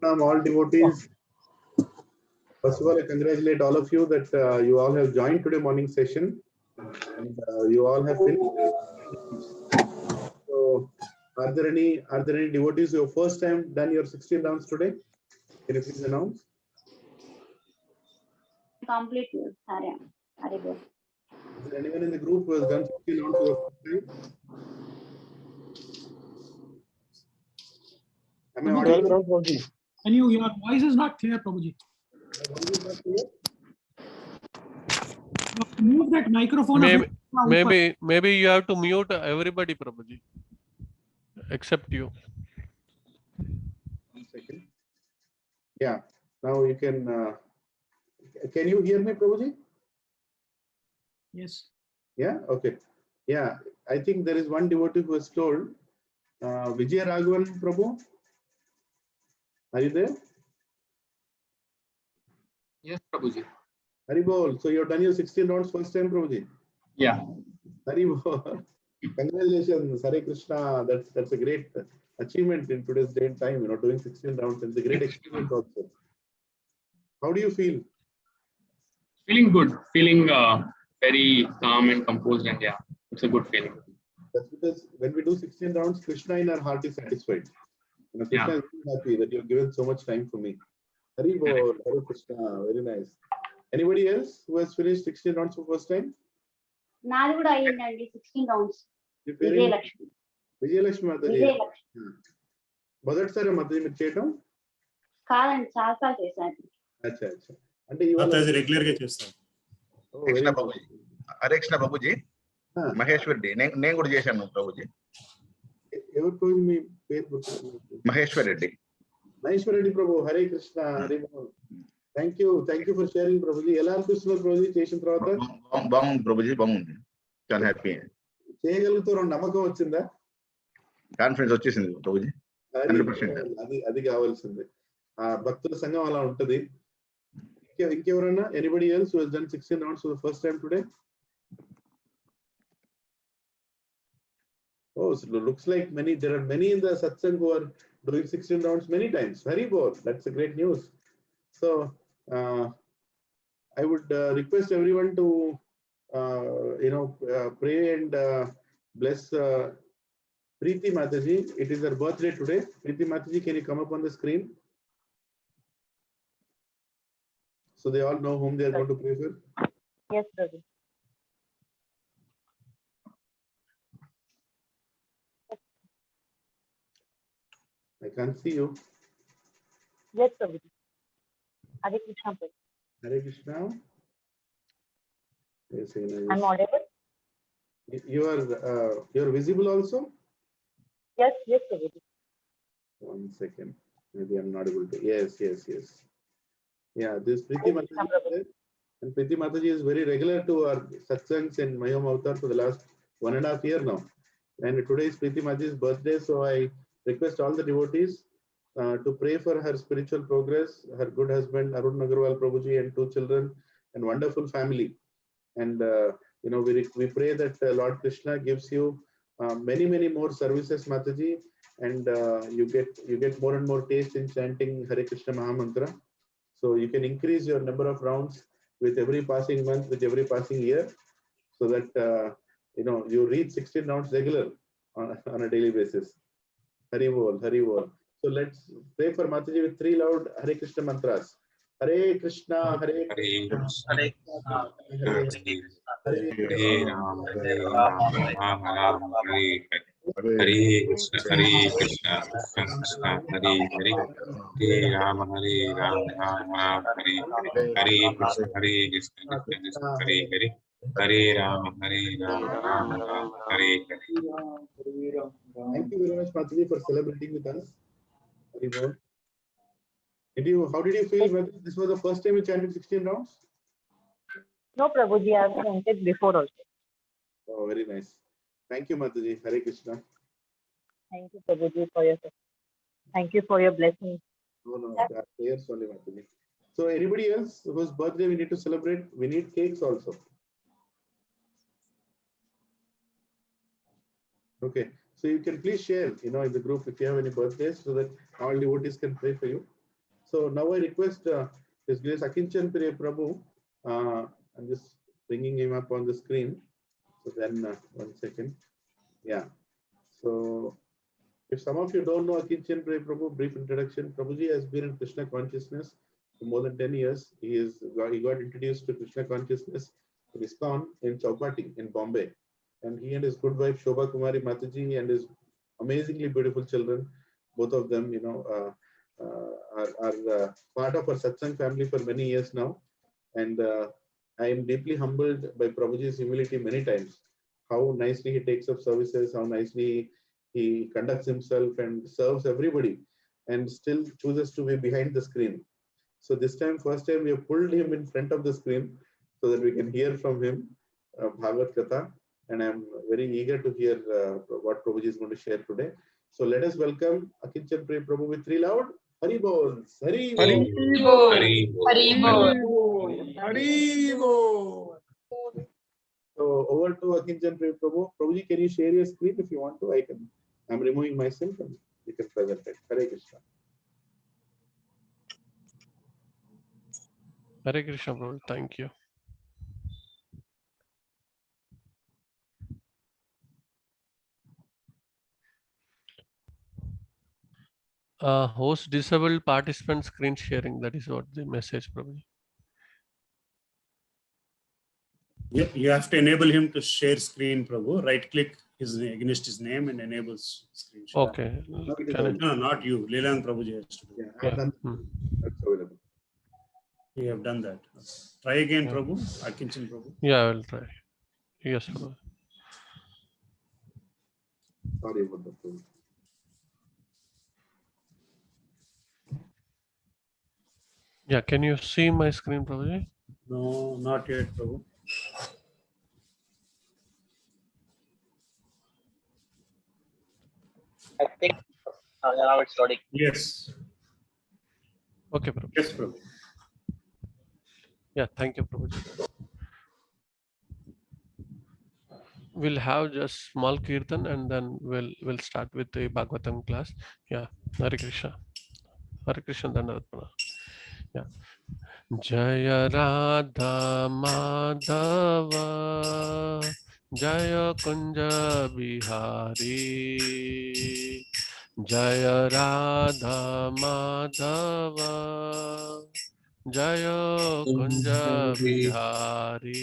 All devotees. First of all, I congratulate all of you that you all have joined today morning session, and you all have finished. So, are there any devotees who have first time done your 16 rounds today? Can you please announce? Complete. Sorry. Is there anyone in the group who has done 16 rounds for the first time? Am I audible? And your voice is not clear, Prabhuji. Move that microphone. Maybe you have to mute everybody, Prabhuji, except you. 1 second. Yeah. Now you can. Can you hear me, Prabhuji? Yes. Yeah. Okay. Yeah. I think there is one devotee who has told. Vijay Raghavan, Prabhu. Are you there? Yes, Prabhuji. Haribol. So you have done your 16 rounds first time, Prabhuji? Yeah. Haribol. Congratulations, Hare Krishna. That's a great achievement in today's day and time. Doing 16 rounds. It's a great experience also. How do you feel? Feeling good. Feeling very calm and composed, and yeah, it's a good feeling. That's because when we do 16 rounds, Krishna in our heart is satisfied. Krishna is very happy that you've given so much time for me. Haribol, Hare Krishna, very nice. Anybody else who has finished 16 rounds for first time? Naadi kuda ayindandi 16 rounds. Vijay Lakshmi. Vijay Lakshmi Mataji. Vijay Lakshmi. మొదటిసారి Mataji మీరు చేయటం? కాదండి చాలాసార్లు చేశాను. అచ్చా అచ్చా. అంటే ఇవాళ రెగ్యులర్ గా చేస్తాను. హరే కృష్ణ బాబుజీ. మహేశ్వర్ రెడ్డి నేను కూడా చేశాను ప్రభుజీ. ఎవరు ప్రభు మీ పేరు? మహేశ్వర్ రెడ్డి. మహేశ్వర్ రెడ్డి ప్రభు. Hare Krishna. Hare thank you for sharing ప్రభుజీ. ఎలా అనిపిస్తుంది ప్రభుజీ చేసిన తర్వాత? బాగుంది ప్రభుజీ, బాగుంది. చాలా హ్యాపీ. చేయగలుగుతారు నమ్మకం వచ్చిందా? కాన్ఫిడెన్స్ వచ్చేసింది ప్రభుజీ. 100%. అది కావాల్సింది. ఆ భక్తుల సంఘం అలా ఉంటది. ఇంకెవరన్నా anybody else who has done 16 rounds for the first time today? Oh, so it looks like there are many in the satsang who are doing 16 rounds many times. Very good. That's a great news. So I would request everyone to pray and bless Preeti Mataji. It is her birthday today. Preeti Mataji, can you come up on the screen? So they all know whom they are going to pray for. Yes, Prabhu. I can't see you. Yes, Prabhu. Hare Krishna. Hare Krishna. Yes, I'm audible. You are visible also? Yes, Prabhu. 1 second. Maybe I'm not able to. Yes. Yeah, this Preeti Mataji. And Preeti Mataji is very regular to our satsangs in Mayom Avatar for the last 1.5 years now. And today is Preeti Mataji's birthday, so I request all the devotees to pray for her spiritual progress, her good husband Arun Agarwal Prabhuji and 2 children and wonderful family. And we pray that Lord Krishna gives you many more services, Mataji, and you get more and more taste in chanting Hare Krishna Mahamantra. So you can increase your number of rounds with every passing month, with every passing year, so that you reach 16 rounds regular on a daily basis. Hari Bol. So let's pray for Mataji with 3 loud Hare Krishna mantras. Hare Krishna, Hare Krishna, Hare Ram, Hare Ram, Ram Ram, Hare Hare, Hare Krishna, Krishna Krishna, Hare Hare, Hare Ram, Ram Ram, Hare Hare Krishna, Krishna Krishna, Hare Hare, Hare Ram, Ram Ram, Hare Hare. Thank you very much, Mataji, for celebrating with us. Hari Bol. How did you feel when this was the first time you chanted 16 rounds? No, Prabhuji, I have chanted before also. Oh, very nice. Thank you, Mataji. Hare Krishna. Thank you, Prabhuji, for your support. Thank you for your blessings. No, prayers only, Mataji. So anybody else whose birthday we need to celebrate, we need cakes also. Okay. So you can please share, in the group if you have any birthdays, so that all devotees can pray for you. So now I request His Grace Akinchan Priya Prabhu. I'm just bringing him up on the screen. So then, 1 second. Yeah. So if some of you don't know Akinchan Priya Prabhu, brief introduction. Prabhuji has been in Krishna consciousness for more than 10 years. He got introduced to Krishna consciousness in ISKCON in Chowpatty in Bombay. And he and his good wife Shobha Kumari Mataji and his amazingly beautiful children, both of them, are part of our satsang family for many years now. And I am deeply humbled by Prabhuji's humility many times. How nicely he takes up services, how nicely he conducts himself and serves everybody, and still chooses to be behind the screen. So this time, first time, we have pulled him in front of the screen so that we can hear from him Bhagavad Katha. And I'm very eager to hear what Prabhuji is going to share today. So let us welcome Akinchan Priya Prabhu with 3 loud Hari Bols. Hari Bol. Hari Bol. So over to Akinchan Priya Prabhu. Prabhuji, can you share your screen if you want to? I'm removing myself and you can present it. Hare Krishna. Hare Krishna, Prabhu. Thank you. Host disabled participant screen sharing. That is what the message, Prabhuji. You have to enable him to share screen, Prabhu. Right click against his name and enables screen share. Okay. No, not you. Leland Prabhuji has to do. Yeah, I have done that's available. You have done that. Try again, Prabhu. Akinchan Prabhu. Yeah, I will try. Yes, Prabhu. Sorry about the phone. Yeah, can you see my screen, Prabhuji? No, not yet, Prabhu. I think now it's loading. Yes. Okay, Prabhu. Yes, Prabhu. Yeah, thank you, Prabhuji. We'll have just small kirtan and then we'll start with the Bhagavatam class. Yeah, Hare Krishna. Hare Krishna Dandavatmana. Yeah. Jaya Radha Madhava Jaya Kunja Bihari Jaya Radha Madhava Jaya Kunja Bihari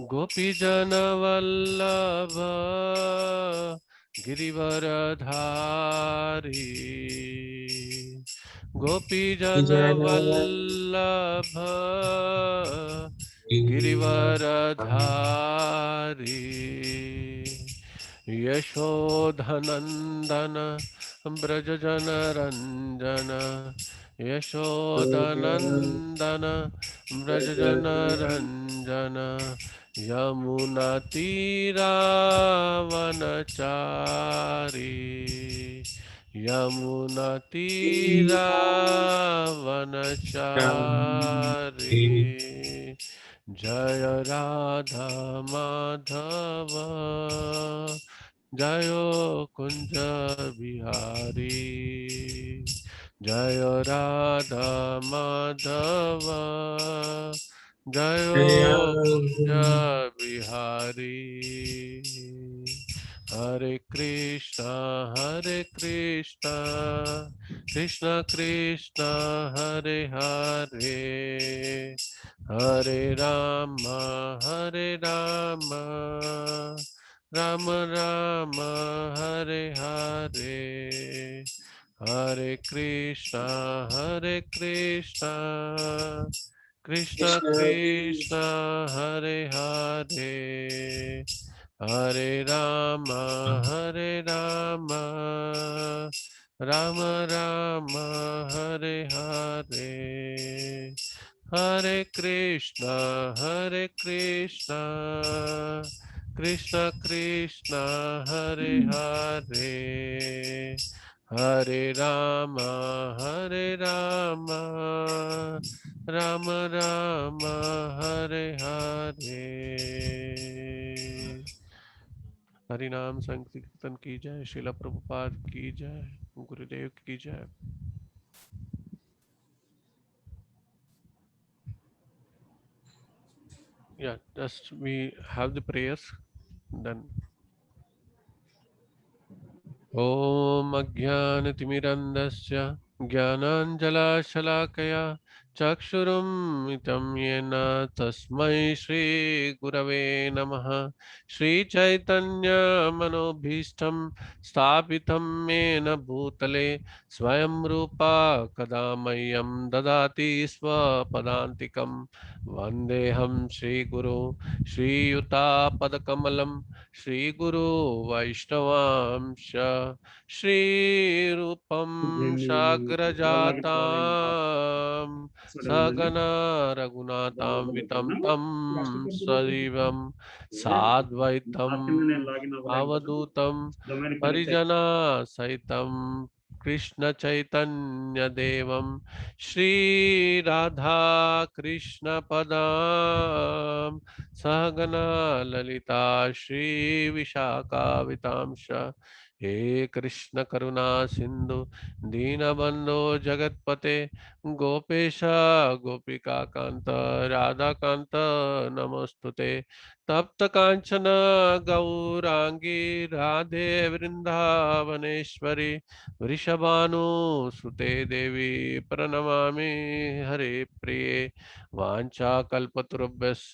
Gopi Jana Vallabha Girivaradhari Gopi Jana Vallabha Girivaradhari Yashodhanandana Brajajana Ranjana Yashodhanandana Brajajana Ranjana Yamuna Tira Vanachari Yamuna Tira Vanachari Jaya Radha Madhava Jayo Kunja Bihari Jaya Radha Madhava Jayo Kunja Bihari Hare Krishna Krishna Krishna Hare Hare Hare Rama Rama Rama Hare Hare Hare Krishna Krishna Krishna Hare Hare Hare Rama Rama Rama Hare Hare Hare Krishna Krishna Krishna Hare Hare Hare Rama Rama Rama Hare Hare Hari नाम संकीर्तन की जय, श्रील प्रभुपाद की जय, गुरुदेव की जय। Yeah, just we have the prayers then. Om Ajnanatimirandasya Jnananjalashalaakaya Chakshurum Yena Tasmai Shri Gurave Namaha Shri Chaitanya Manobhishtam Sthapitam Mena Bhutale Swayam Rupa Kadamayam Dadati Swapadantikam Vandeham Shri Guru Shri Yuta Padakamalam Shri Guru Vaishnavamsha Shri Rupam Sagrajatam Sagana Raghunatam Vitam Tam Sadivam Sadvaitam Avadutam Parijana Saitam Krishna Chaitanya Devam Shri Radha Krishna Padam Sahagana Lalita Shri Vishaka Vitamsha हे कृष्ण करुणा सिंधु दीनबंधो जगतपते गोपेश गोपिका कांत राधा कांत नमोस्तुते तप्त कांचन गौरांगी राधे वृंदावनेश्वरी वृषभानुसुते देवी प्रणमामि हरे प्रिये वाञ्छाकल्पतरुभ्यश्च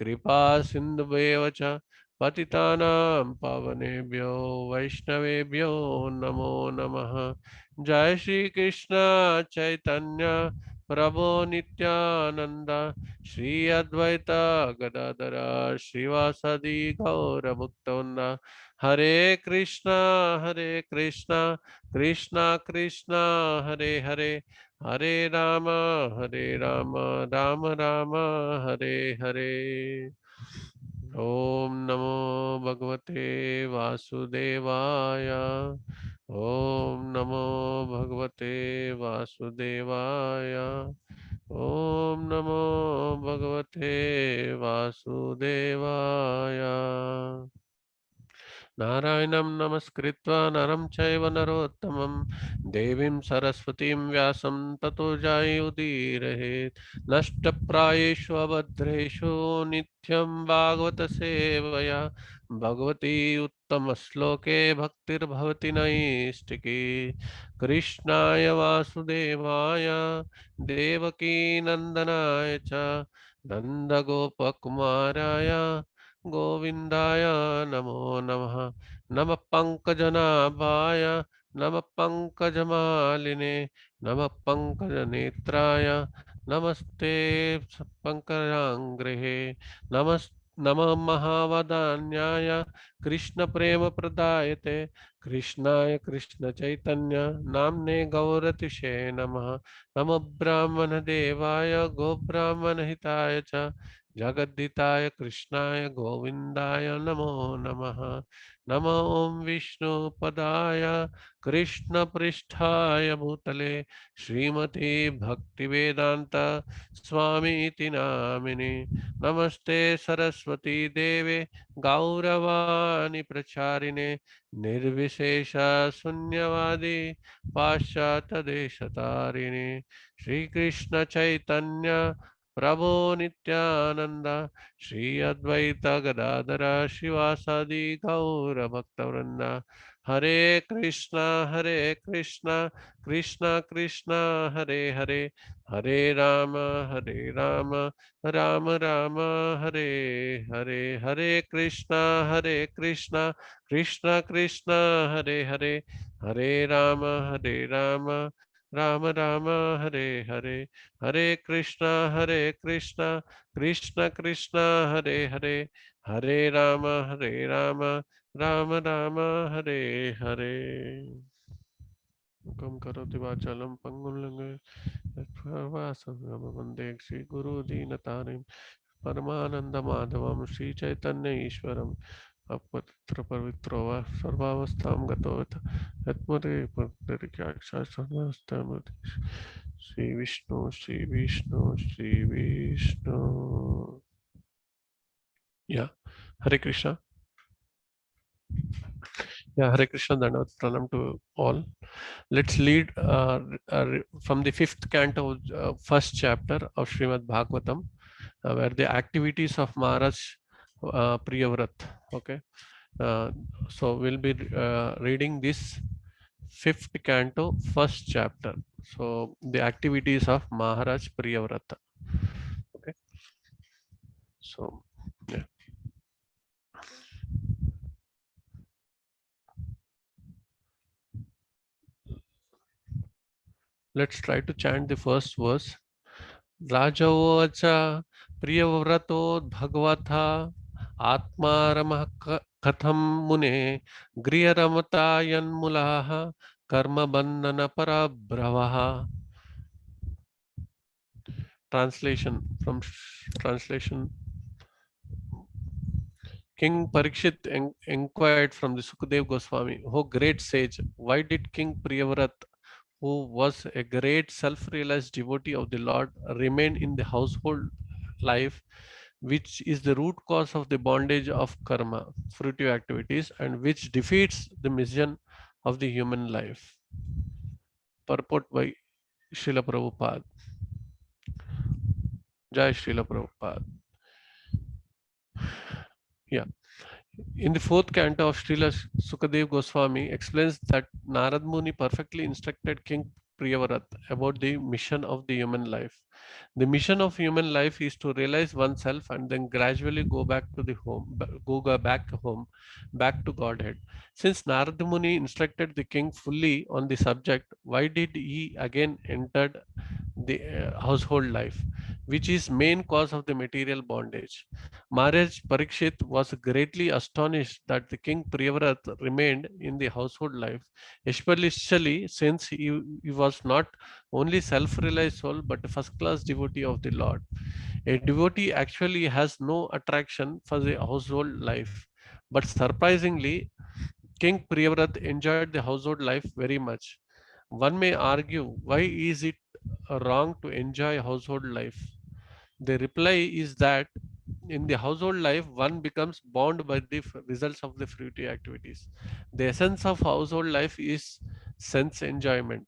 कृपा सिन्धुभ्येव च पतितानां पावनेभ्यो वैष्णवेभ्यो नमो नमः। जय श्री कृष्ण चैतन्य प्रभो नित्यानंद श्री अद्वैत गदाधर श्रीवासदि गौर भक्तवृंद हरे कृष्णा कृष्णा कृष्णा हरे हरे हरे राम राम राम हरे हरे। ओम नमो भगवते वासुदेवाय। ओम नमो भगवते वासुदेवाय। ओम नमो भगवते वासुदेवाय। नारायणं नमस्कृत्वा नरं चैव नरोत्तमं देवीं सरस्वतीं व्यासं ततो जयमुदीरयेत्। नष्टप्रायेषु अभद्रेषु नित्यं भागवत सेवया भगवती उत्तमश्लोके भक्तिर्भवति नैष्टिकी। कृष्णाय वासुदेवाय देवकी नन्दनाय च नन्दगोपकुमाराय गोविंदाय नमो नमः। नमः पंकजनाभाय नमः पंकजमालिने नमः पंकजनेत्राय नमस्ते पंकजांग्रहे नमः महावदान्याय कृष्ण प्रेम प्रदायते कृष्णाय कृष्ण चैतन्य नाम्ने गौरतिशे नमः। नमः ब्राह्मण देवाय गो ब्राह्मण हिताय च जगद्दिताय कृष्णाय गोविंदाय नमो नमः। नमो ओम विष्णुपदाय कृष्ण पृष्ठाय भूतले श्रीमते भक्तिवेदांत स्वामी इति नामिने। नमस्ते सरस्वती देवे गौरवाणी प्रचारिणे निर्विशेष शून्यवादी पाश्चात्य देशतारिणे। श्री कृष्ण चैतन्य प्रभो नित्यानंद श्री अद्वैत गदाधर शिवासादि गौर भक्तवृंद हरे कृष्णा कृष्णा कृष्णा हरे हरे हरे राम राम राम हरे हरे हरे कृष्णा कृष्णा कृष्णा हरे हरे हरे राम राम राम हरे हरे हरे कृष्णा कृष्ण कृष्ण हरे हरे हरे राम राम राम हरे हरे। कम करोति वाचालं पंगुं लंघयते वंदे श्री गुरु दीनतारिं परमानंद माधवं श्री चैतन्य ईश्वरम् अपवित्र पवित्रो वा सर्वावस्थां गतो यत्मरे श्री विष्णु या हरे Krishna. Yeah, Hare Krishna, Dandavat Pranam to all. Let's lead from the 5th canto, first chapter of Srimad Bhagavatam, where the activities of Maharaj Priyavrat. Okay, so we'll be reading this 5th canto, first chapter. So the activities of Maharaj Priyavrata. Okay, so yeah. Let's try to chant the first verse. Rajavacha Priyavrato Bhagavata Atmaramah Katham Mune Griyaramatayan Mulaha Karma Bandhana Parabravaha. Translation from translation. King Parikshit inquired from the Sukadev Goswami, "O great sage, why did King Priyavrat, who was a great self-realized devotee of the Lord, remain in the household life, which is the root cause of the bondage of karma, fruitive activities, and which defeats the mission of the human life?" Purport by Srila Prabhupada. Jai Srila Prabhupada. Yeah. In the 4th canto of Srila Sukadev Goswami explains that Narad Muni perfectly instructed King Priyavrat about the mission of the human life. The mission of human life is to realize oneself and then gradually go back to the home, back to Godhead. Since Narad Muni instructed the king fully on the subject, why did he again entered the household life, which is main cause of the material bondage? Maharaj Parikshit was greatly astonished that the king Priyavrat remained in the household life, especially since he was not only self-realized soul but a first-class devotee of the Lord. A devotee actually has no attraction for the household life, but surprisingly, King Priyavrat enjoyed the household life very much. One may argue, why is it wrong to enjoy household life? The reply is that in the household life, one becomes bound by the results of the fruitive activities. The essence of household life is sense enjoyment.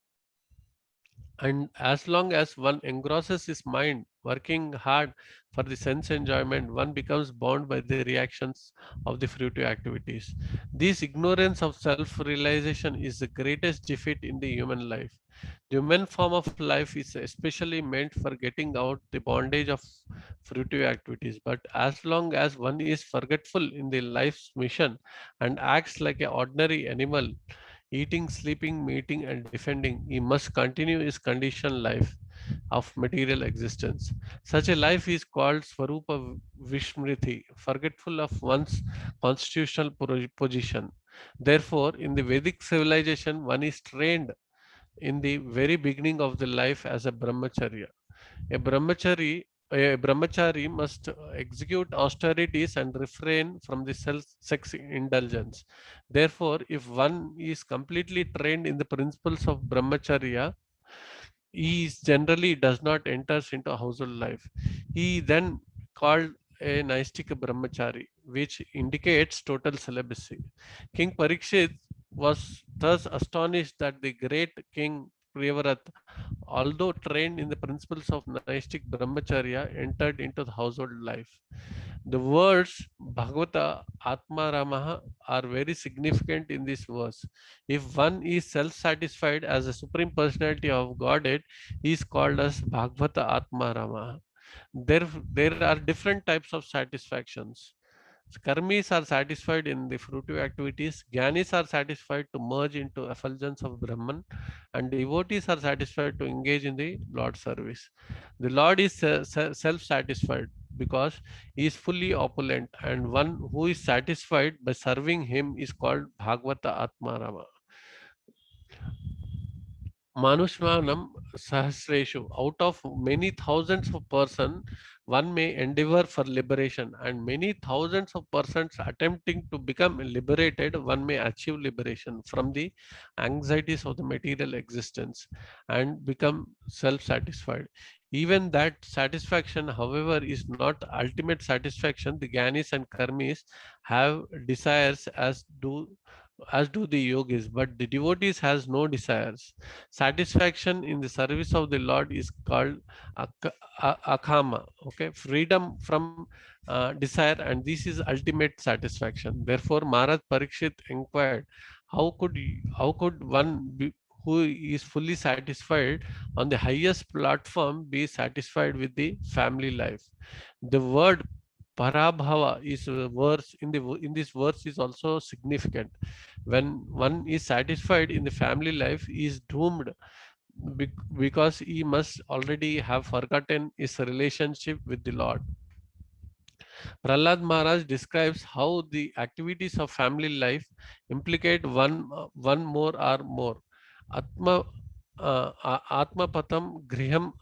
And as long as one engrosses his mind working hard for the sense enjoyment, one becomes bound by the reactions of the fruitive activities. This ignorance of self-realization is the greatest defeat in the human life. The human form of life is especially meant for getting out the bondage of fruitive activities. But as long as one is forgetful in the life's mission and acts like an ordinary animal, eating, sleeping, meeting, and defending, he must continue his conditioned life of material existence. Such a life is called Swarupa Vishmriti, forgetful of one's constitutional position. Therefore, in the Vedic civilization, one is trained in the very beginning of the life as a brahmacharya. A brahmachari must execute austerities and refrain from the sex indulgence. Therefore, if one is completely trained in the principles of brahmacharya, he generally does not enter into household life. He then called a Naistika brahmachari, which indicates total celibacy. King Parikshit was thus astonished that the great king Priyavrat, although trained in the principles of Naistic brahmacharya, entered into the household life. The words Bhagavata Atma Ramaha are very significant in this verse. If one is self-satisfied as a supreme personality of Godhead, he is called as Bhagavata Atma Ramaha. There are different types of satisfactions. Karmis are satisfied in the fruitive activities, Gyanis are satisfied to merge into effulgence of Brahman, and devotees are satisfied to engage in the Lord's service. The Lord is self-satisfied because he is fully opulent, and one who is satisfied by serving him is called Bhagavata Atma Rama. Manushmanam Sahasreshu, out of many thousands of persons, one may endeavor for liberation, and many thousands of persons attempting to become liberated, one may achieve liberation from the anxieties of the material existence and become self-satisfied. Even that satisfaction, however, is not ultimate satisfaction. The Gyanis and Karmis have desires as do the yogis, but the devotees has no desires. Satisfaction in the service of the Lord is called akama, okay, freedom from desire, and this is ultimate satisfaction. Therefore, Maharaj Parikshit inquired, how could one who is fully satisfied on the highest platform be satisfied with the family life? The word parabhava is a verse in this verse is also significant. When one is satisfied in the family life, he is doomed because he must already have forgotten his relationship with the Lord. Prahlad Maharaj describes how the activities of family life implicate one more or more. Atmapatam griham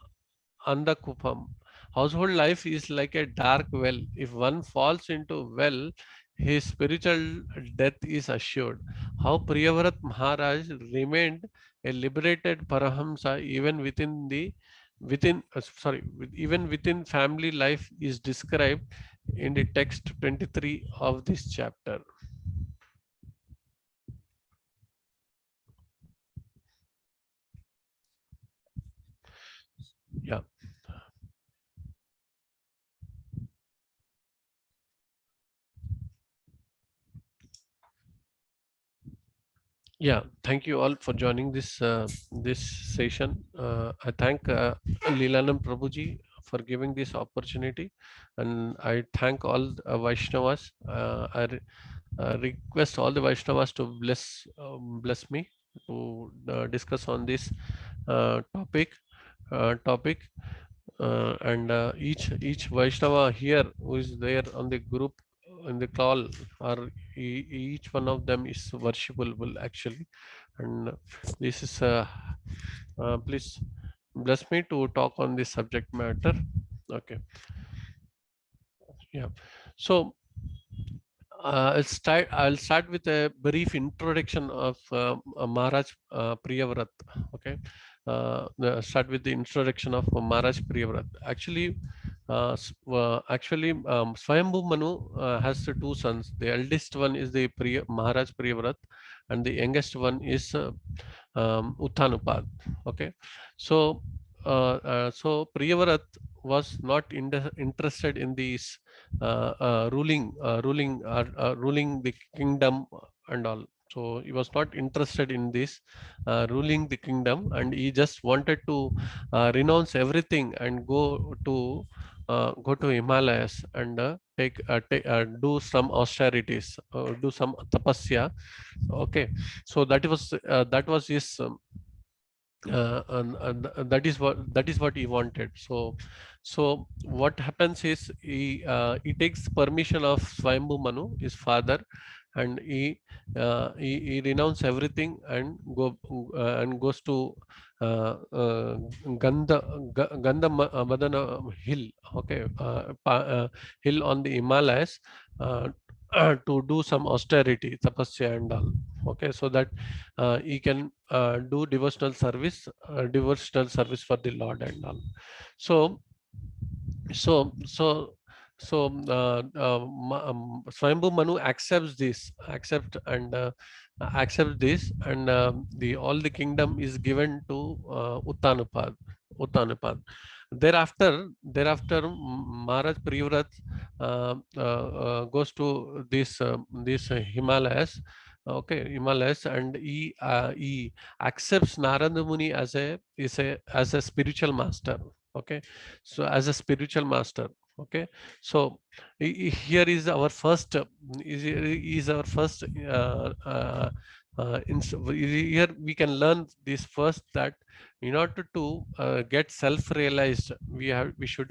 andakupam. Household life is like a dark well. If one falls into well, his spiritual death is assured. How Priyavrat Maharaj remained a liberated Parahamsa even even within family life is described in the text 23 of this chapter. Yeah. Yeah, thank you all for joining this this session. I thank Leelanand Prabhuji for giving this opportunity, and I thank all Vaishnavas. I request all the Vaishnavas to bless me to discuss on this topic. And each Vaishnava here who is there on the group in the call, or each one of them is worshipable actually, and this is please bless me to talk on this subject matter. Okay. Yeah. So I'll start with a brief introduction of Maharaj Priyavrat. Okay. Start with the introduction of Maharaj Priyavrat. Actually, Swayambhu Manu has two sons. The eldest one is the Maharaj Priyavrat, and the youngest one is Uttanapad. Okay, so Priyavrat was not interested in these ruling the kingdom and all. So he was not interested in this ruling the kingdom, and he just wanted to renounce everything and go to Himalayas and do some austerities, do some tapasya. Okay, so that was his and that is what he wanted. So what happens is he takes permission of Swayambhu Manu, his father, and he renounces everything and goes to Gandha Madana hill, okay, hill on the Himalayas, to do some austerity, tapasya and all. Okay, so that he can do devotional service for the Lord and all. So Swayambhu Manu accepts this, and all the kingdom is given to Uttanapad. Thereafter, Maharaj Priyavrat goes to this Himalayas. Okay, Himalayas, and he accepts Narada Muni as a spiritual master. Okay, so as a spiritual master. Okay, so here is our first here we can learn this first, that in order to get self-realized, we should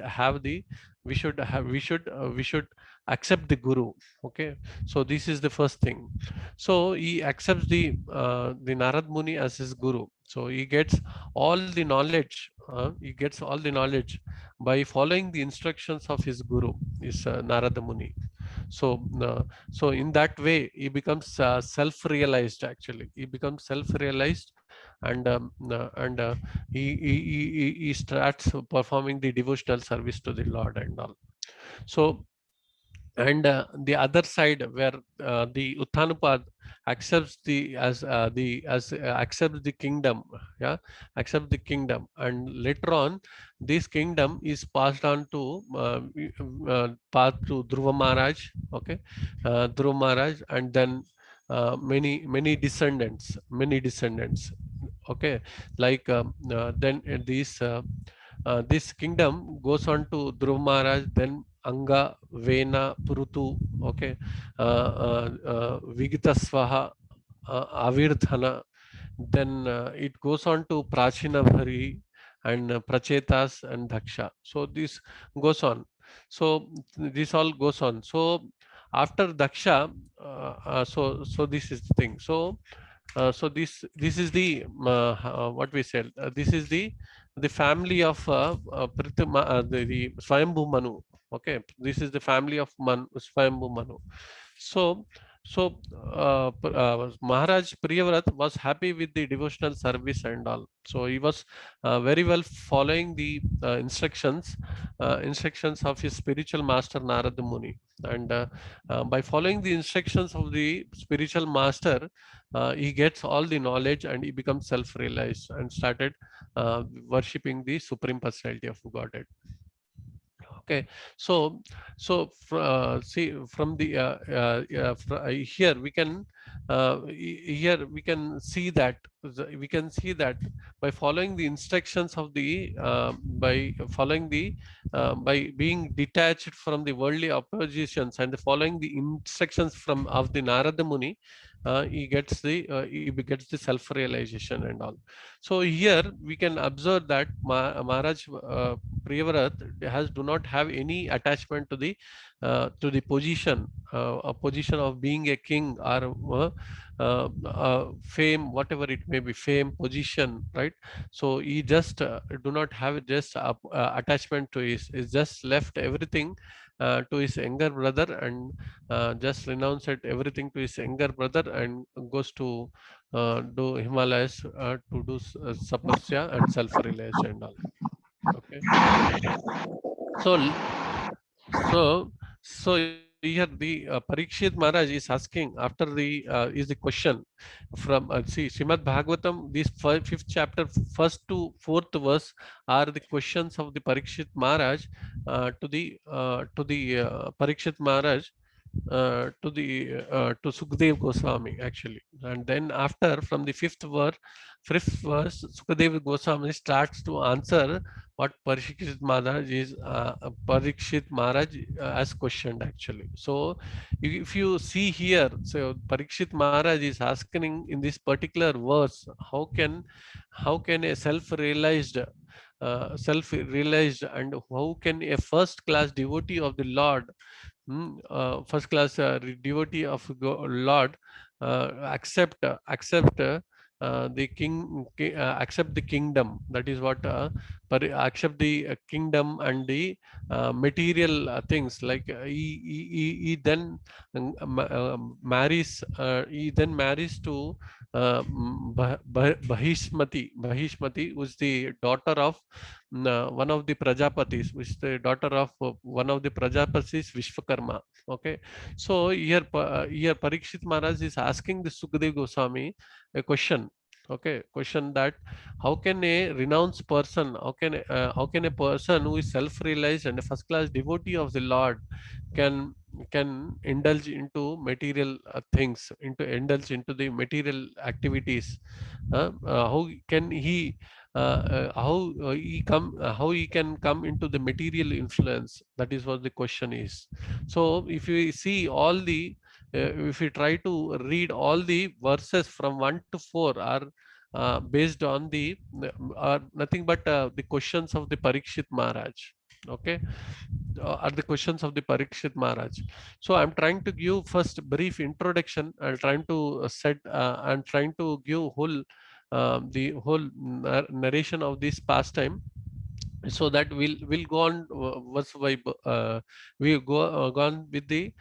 accept the Guru. Okay, so this is the first thing. So he accepts the Narad Muni as his Guru. So he gets all the knowledge. By following the instructions of his Guru, is Narada Muni. So in that way he becomes self-realized. Actually, he becomes self-realized he starts performing the devotional service to the Lord and all. So, and the other side where the Uttanapad accepts the accepts the kingdom, yeah, accepts the kingdom, and later on this kingdom is passed on to Dhruva Maharaj, okay, Dhruva Maharaj, and then many descendants, okay, like then this kingdom goes on to Dhruva Maharaj, then Anga, Vena, Purutu, okay, Vigitasvaha, Avirdhana, then it goes on to Prachina Bhari and Prachetas and Daksha. So this goes on. So this all goes on. So after Daksha, so this is the thing. So so this is the what we said. This is the family of the Swayambhu Manu. Okay, this is the family of Swayambhu Manu. So Maharaj Priyavrat was happy with the devotional service and all. So he was very well following the instructions of his spiritual master Narada Muni. And by following the instructions of the spiritual master, he gets all the knowledge and he becomes self-realized and started worshipping the Supreme Personality of Godhead. Okay, so see from the here we can see that by following the instructions of the by being detached from the worldly oppositions and following the instructions of the Narada Muni, he gets the self-realization and all. So here we can observe that Maharaj Priyavrat do not have any attachment to the position, a position of being a king or fame, whatever it may be, fame, position, right? So he just do not have just attachment to his. He's just left everything to his younger brother and just renounced everything to his younger brother and goes to do Himalayas to do sapasya and self-realization and all. Okay. So here the Parikshit Maharaj is asking after the is the question from see Srimad Bhagavatam, this fifth chapter, first to fourth verse are the questions of the Parikshit Maharaj to the Parikshit Maharaj to Sukhdev Goswami actually, and then after from the fifth verse Sukhdev Goswami starts to answer what Parikshit Maharaj has questioned actually. So if you see here, so Parikshit Maharaj is asking in this particular verse, how can a self-realized and how can a first class devotee of the Lord, first class devotee of Lord accept the accept the kingdom, that is what accept the kingdom and the material things, like he then marries to Bahishmati, who is the daughter of one of the Prajapatis, which is the daughter of one of the Prajapatis, Vishwakarma. Okay, so here Parikshit Maharaj is asking the Sukhdev Goswami a question. Okay, question that how can a renounced person, how can a person who is self-realized and a first-class devotee of the Lord can indulge into material things, indulge into the material activities? How can he how he can come into the material influence? That is what the question is. So if you see all the if we try to read all the verses from 1 to 4 are based on the are nothing but the questions of the Parikshit Maharaj. Okay, are the questions of the Parikshit Maharaj. So I'm trying to give first brief introduction. I'm trying to set I'm trying to give whole the whole narration of this pastime. so that we'll go on verse by we gone with the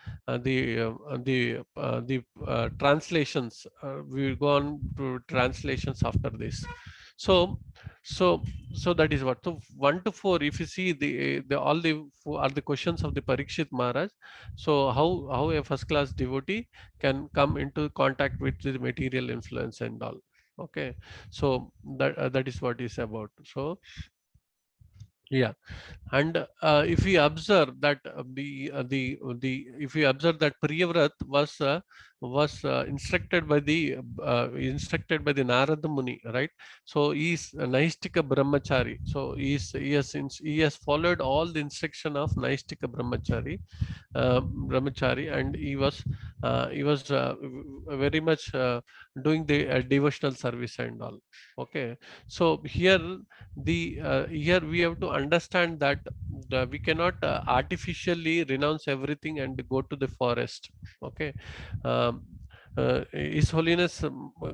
translations. We will go on to translations after this. So so so that is what. So 1 to 4, if you see the all the are the questions of the Parikshit Maharaj. So how a first class devotee can come into contact with the material influence and all. Okay, so that is what is about. So yeah, and if we observe that if we observe that Priyavrat was instructed by the Narada Muni, right? So he is a Naistika Brahmachari. So he has followed all the instruction of Naistika Brahmachari, and he was very much doing the devotional service and all. Okay, so here we have to understand that we cannot artificially renounce everything and go to the forest. Okay, His Holiness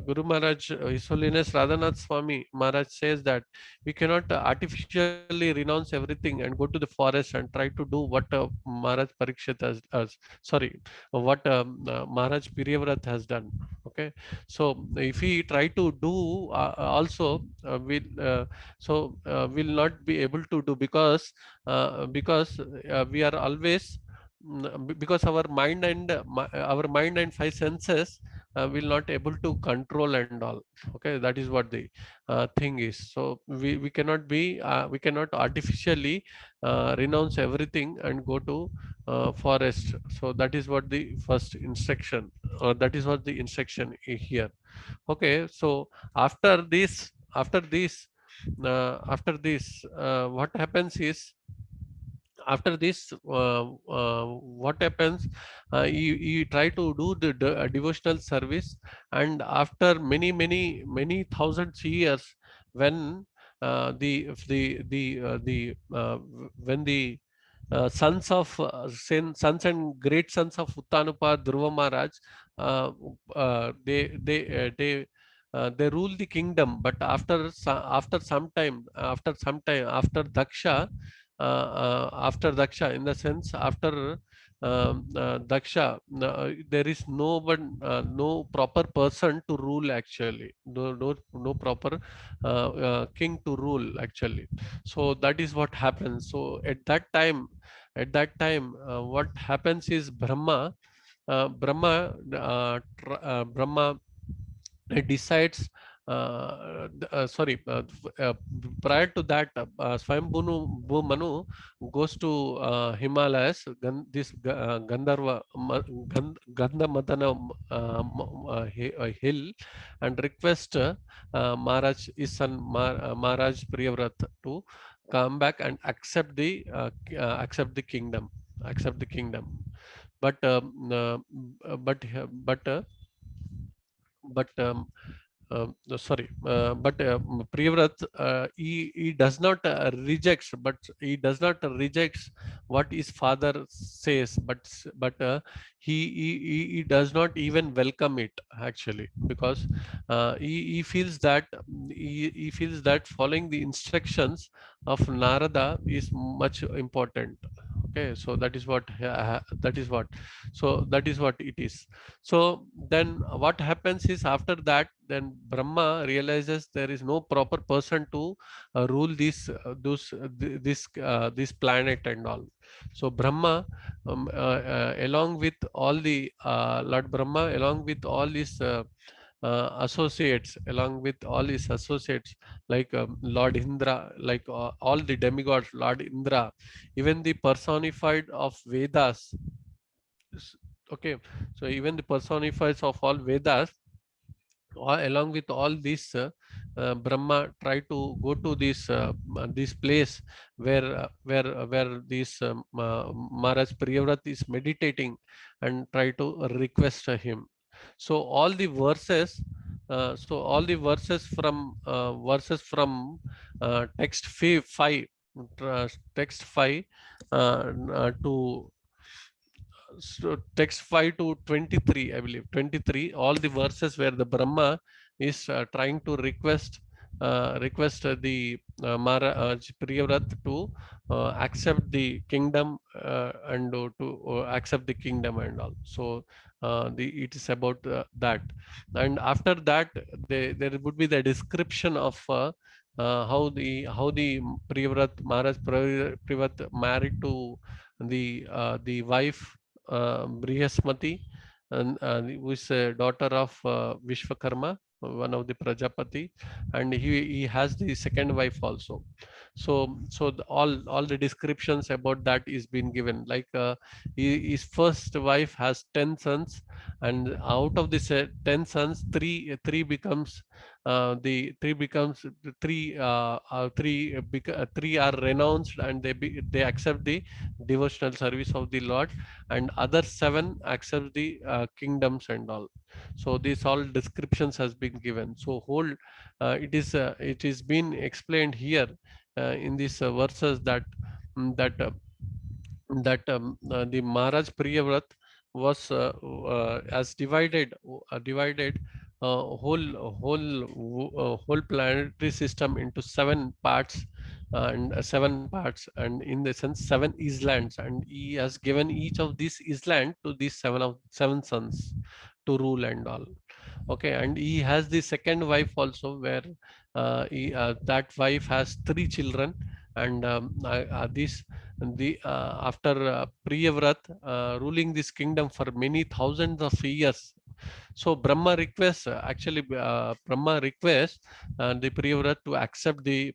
Guru Maharaj, His Holiness Radhanath Swami Maharaj says that we cannot artificially renounce everything and go to the forest and try to do what Maharaj Parikshit has sorry, what Maharaj Piriyavrat has done. Okay, so if we try to do also, we'll not be able to do, because we are always because our mind and five senses will not able to control and all. Okay, that is what the thing is. So we cannot we cannot artificially renounce everything and go to forest. So that is what the first instruction, or that is what the instruction here. Okay, so after this what happens is, after this what happens, you try to do the devotional service, and after many thousands years, when when the sons and great sons of Uttanupa Dhruva Maharaj, they rule the kingdom, but after some time, after Daksha, in the sense, after Daksha, there is no proper person to rule actually, no proper king to rule actually. So that is what happens. So at that time, what happens is Brahma decides, prior to that, Swayambhu Manu goes to Himalayas, Gandhamadana hill, and request Maharaj, his son Maharaj Priyavrat, to come back and accept the kingdom, but but but Priyavrat, he does not rejects, what his father says, but he does not even welcome it actually, because he feels that following the instructions of Narada is much important. Okay, so that is what it is. So then what happens is, after that, then Brahma realizes there is no proper person to rule this planet and all. So Brahma, along with all the Lord Brahma, along with all his associates, like Lord Indra, like all the demigods, Lord Indra, even the personified of Vedas. Okay, so even the personifiers of all Vedas, along with all this, Brahma try to go to this place where this Maharaj Priyavrat is meditating, and try to request him. So all the verses from text 5 to text 5 to 23, I believe 23, all the verses where the Brahma is trying to request request the Priyavrat to accept the kingdom and to accept the kingdom and all. So it is about that. And after that, there would be the description of how the Priyavrat Maharaj Priyavrat married to the wife Brihaspati, and who is a daughter of Vishwakarma, one of the Prajapati, and he has the second wife also. So all the descriptions about that is been given. Like his first wife has 10 sons, and out of this 10 sons, three becomes three are renounced, and they accept the devotional service of the Lord, and other 7 accept the kingdoms and all. So these all descriptions has been given. So whole it is been explained here in these verses that the Maharaj Priyavrat was as divided whole planetary system into 7 parts, and 7 parts, and in the sense 7 islands, and he has given each of these island to these 7 sons to rule and all. Okay, and he has the second wife also, where that wife has 3 children, and after Priyavrat ruling this kingdom for many thousands of years. So Brahma requests Brahma requests the Priyavrat to accept the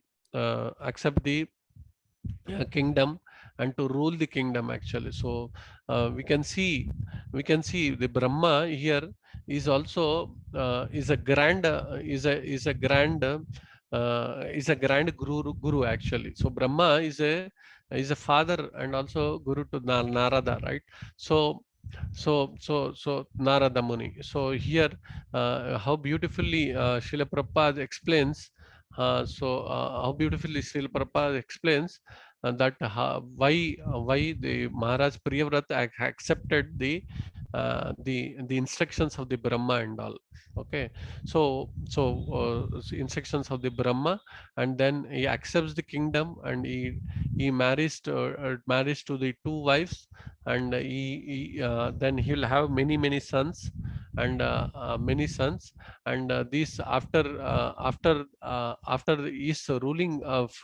kingdom and to rule the kingdom actually. So we can see the Brahma here is also is a grand guru actually. So Brahma is a father and also guru to Narada, right? So Narada Muni. So here how beautifully Srila Prabhupada explains how beautifully Srila Prabhupada explains that why the Maharaj Priyavrat accepted the instructions of the Brahma and all. Okay, so instructions of the Brahma, and then he accepts the kingdom, and he marries to the 2 wives, and then he'll have many sons, and many sons, and these after his ruling of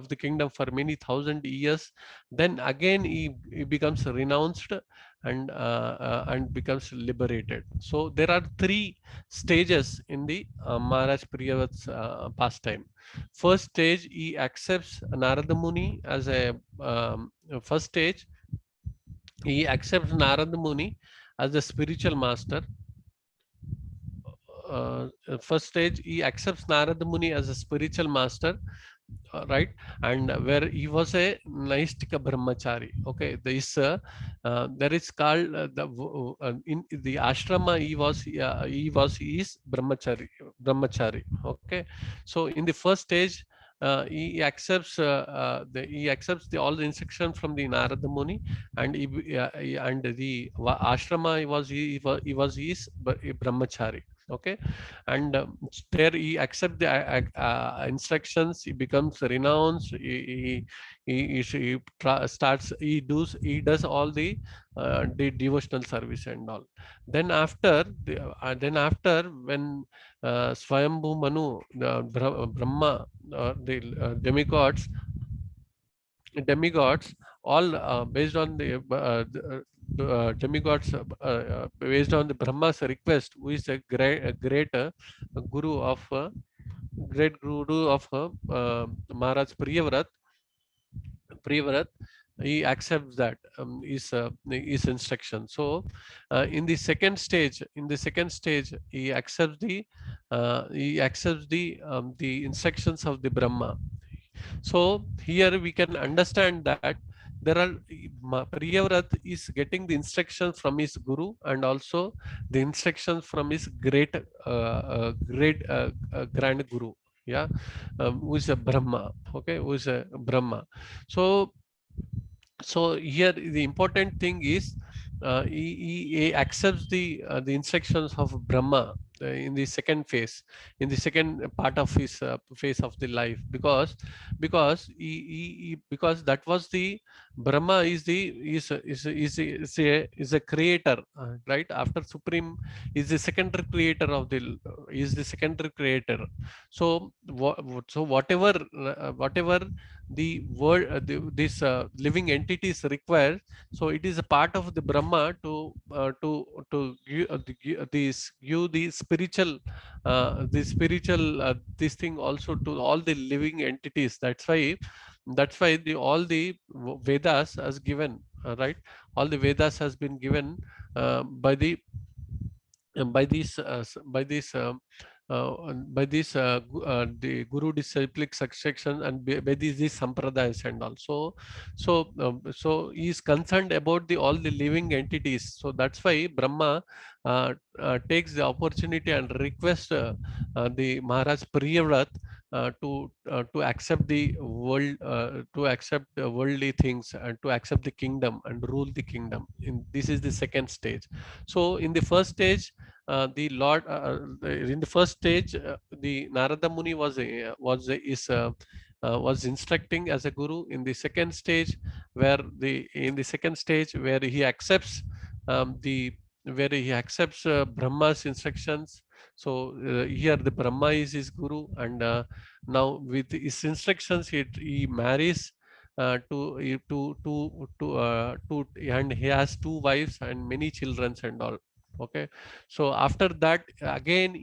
the kingdom for many thousand years, then again he becomes renounced and becomes liberated. So there are 3 stages in the Maharaj Priyavat's pastime. First stage, he accepts Narada Muni as a first stage. He accepts Narada Muni as the spiritual master. First stage, he accepts Narada Muni as a spiritual master, right? And where he was a Naistika Brahmachari. Okay, there is called in the ashrama he is Brahmachari. Okay, so in the first stage, he accepts all the instruction from the Narada Muni, and and the ashrama he was his Brahmachari. Okay, and there he accepts the instructions. He becomes renounced. He does all the devotional service and all. Then after when Swayambhu Manu, Brahma, the demigods, all based on the demigods based on the Brahma's request, who is a great guru of Maharaj Priyavrat, he accepts that his instruction. So in the second stage, he accepts the instructions of the Brahma. So here we can understand that there are Priyavrat is getting the instructions from his guru, and also the instructions from his great grand guru, yeah, who is a Brahma. Okay, who is a Brahma. So here the important thing is he accepts the instructions of Brahma, in the second phase, in the second part of his phase of the life, because because that was the Brahma is a creator, right? After Supreme is the secondary creator of the is the secondary creator. So whatever the world this living entities require, so it is a part of the Brahma to give the spiritual this thing also to all the living entities. That's why the all the Vedas has given, right? All the Vedas has been given by the by these the guru disciplic succession, and by these sampradayas and also. So he is concerned about the all the living entities. So that's why Brahma takes the opportunity and requests the Maharaj Priyavrat to accept the world, to accept worldly things, and to accept the kingdom and rule the kingdom. This is the second stage. So in the first stage, the Lord in the first stage, the Narada Muni was instructing as a guru. In the second stage, where he accepts Brahma's instructions. So here the Brahma is his guru, and now with his instructions he marries and he has 2 wives and many children and all. Okay, so after that again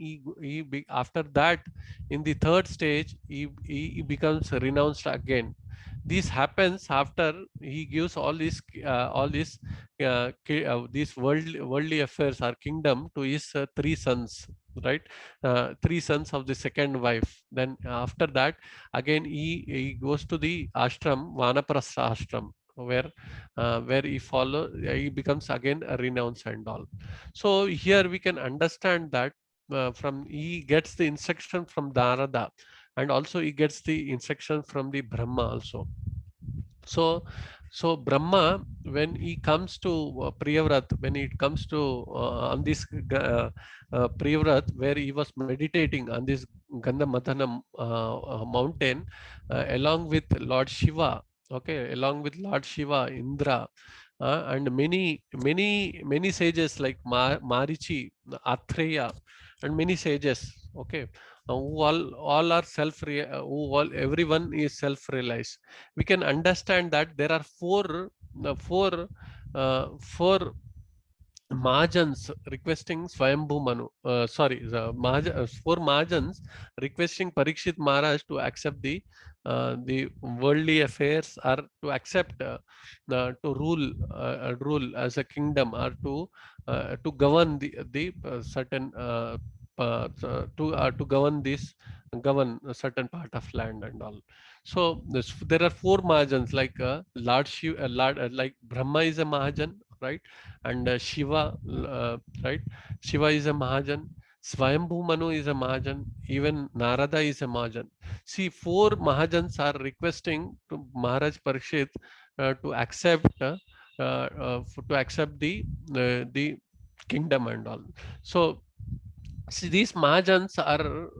after that, in the third stage, he becomes renounced again. This happens after he gives all these these worldly affairs or kingdom to his 3 sons, right? 3 sons of the second wife. Then after that, again he goes to the ashram, Vanaprastha ashram, where he becomes again a renounced and all. So here we can understand that from he gets the instruction from Narada, and also he gets the instruction from the Brahma also. So Brahma, when he comes to Priyavrat, when it comes to on this Priyavrat, where he was meditating on this Gandhamadana mountain, along with Lord Shiva, okay, along with Lord Shiva, Indra, and many sages like Marichi, Athreya, and many sages, okay, who all are everyone is self-realized. We can understand that there are four Mahajans requesting Swayambhu Manu. Four Mahajans requesting Parikshit Maharaj to accept the worldly affairs, or to accept to rule as a kingdom, or to govern the certain to govern a certain part of land and all. So there are 4 Mahajans, like Lord Shiva, like Brahma is a Mahajan, right? And Shiva, right? Shiva is a Mahajan. Swayambhu Manu is a Mahajan. Even Narada is a Mahajan. See, 4 Mahajans are requesting to Maharaj Parikshit to accept the kingdom and all. So see, these Mahajans are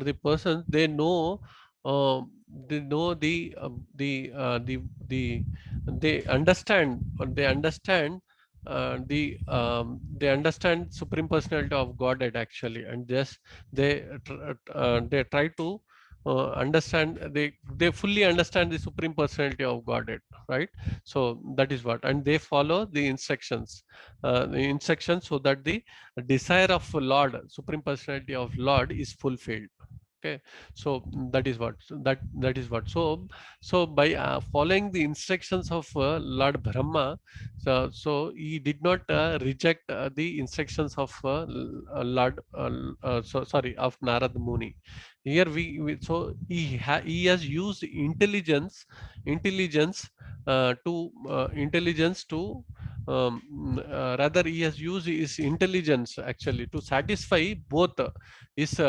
the persons. They know they understand they understand Supreme Personality of Godhead actually, and just they try to understand, they fully understand the Supreme Personality of Godhead, right? So that is what, and they follow the instructions so that the desire of Lord, Supreme Personality of Lord, is fulfilled. Okay, so that is what so by following the instructions of Lord Brahma, so he did not reject the instructions of of Narada Muni. Here so he has used intelligence to rather he has used his intelligence actually to satisfy both is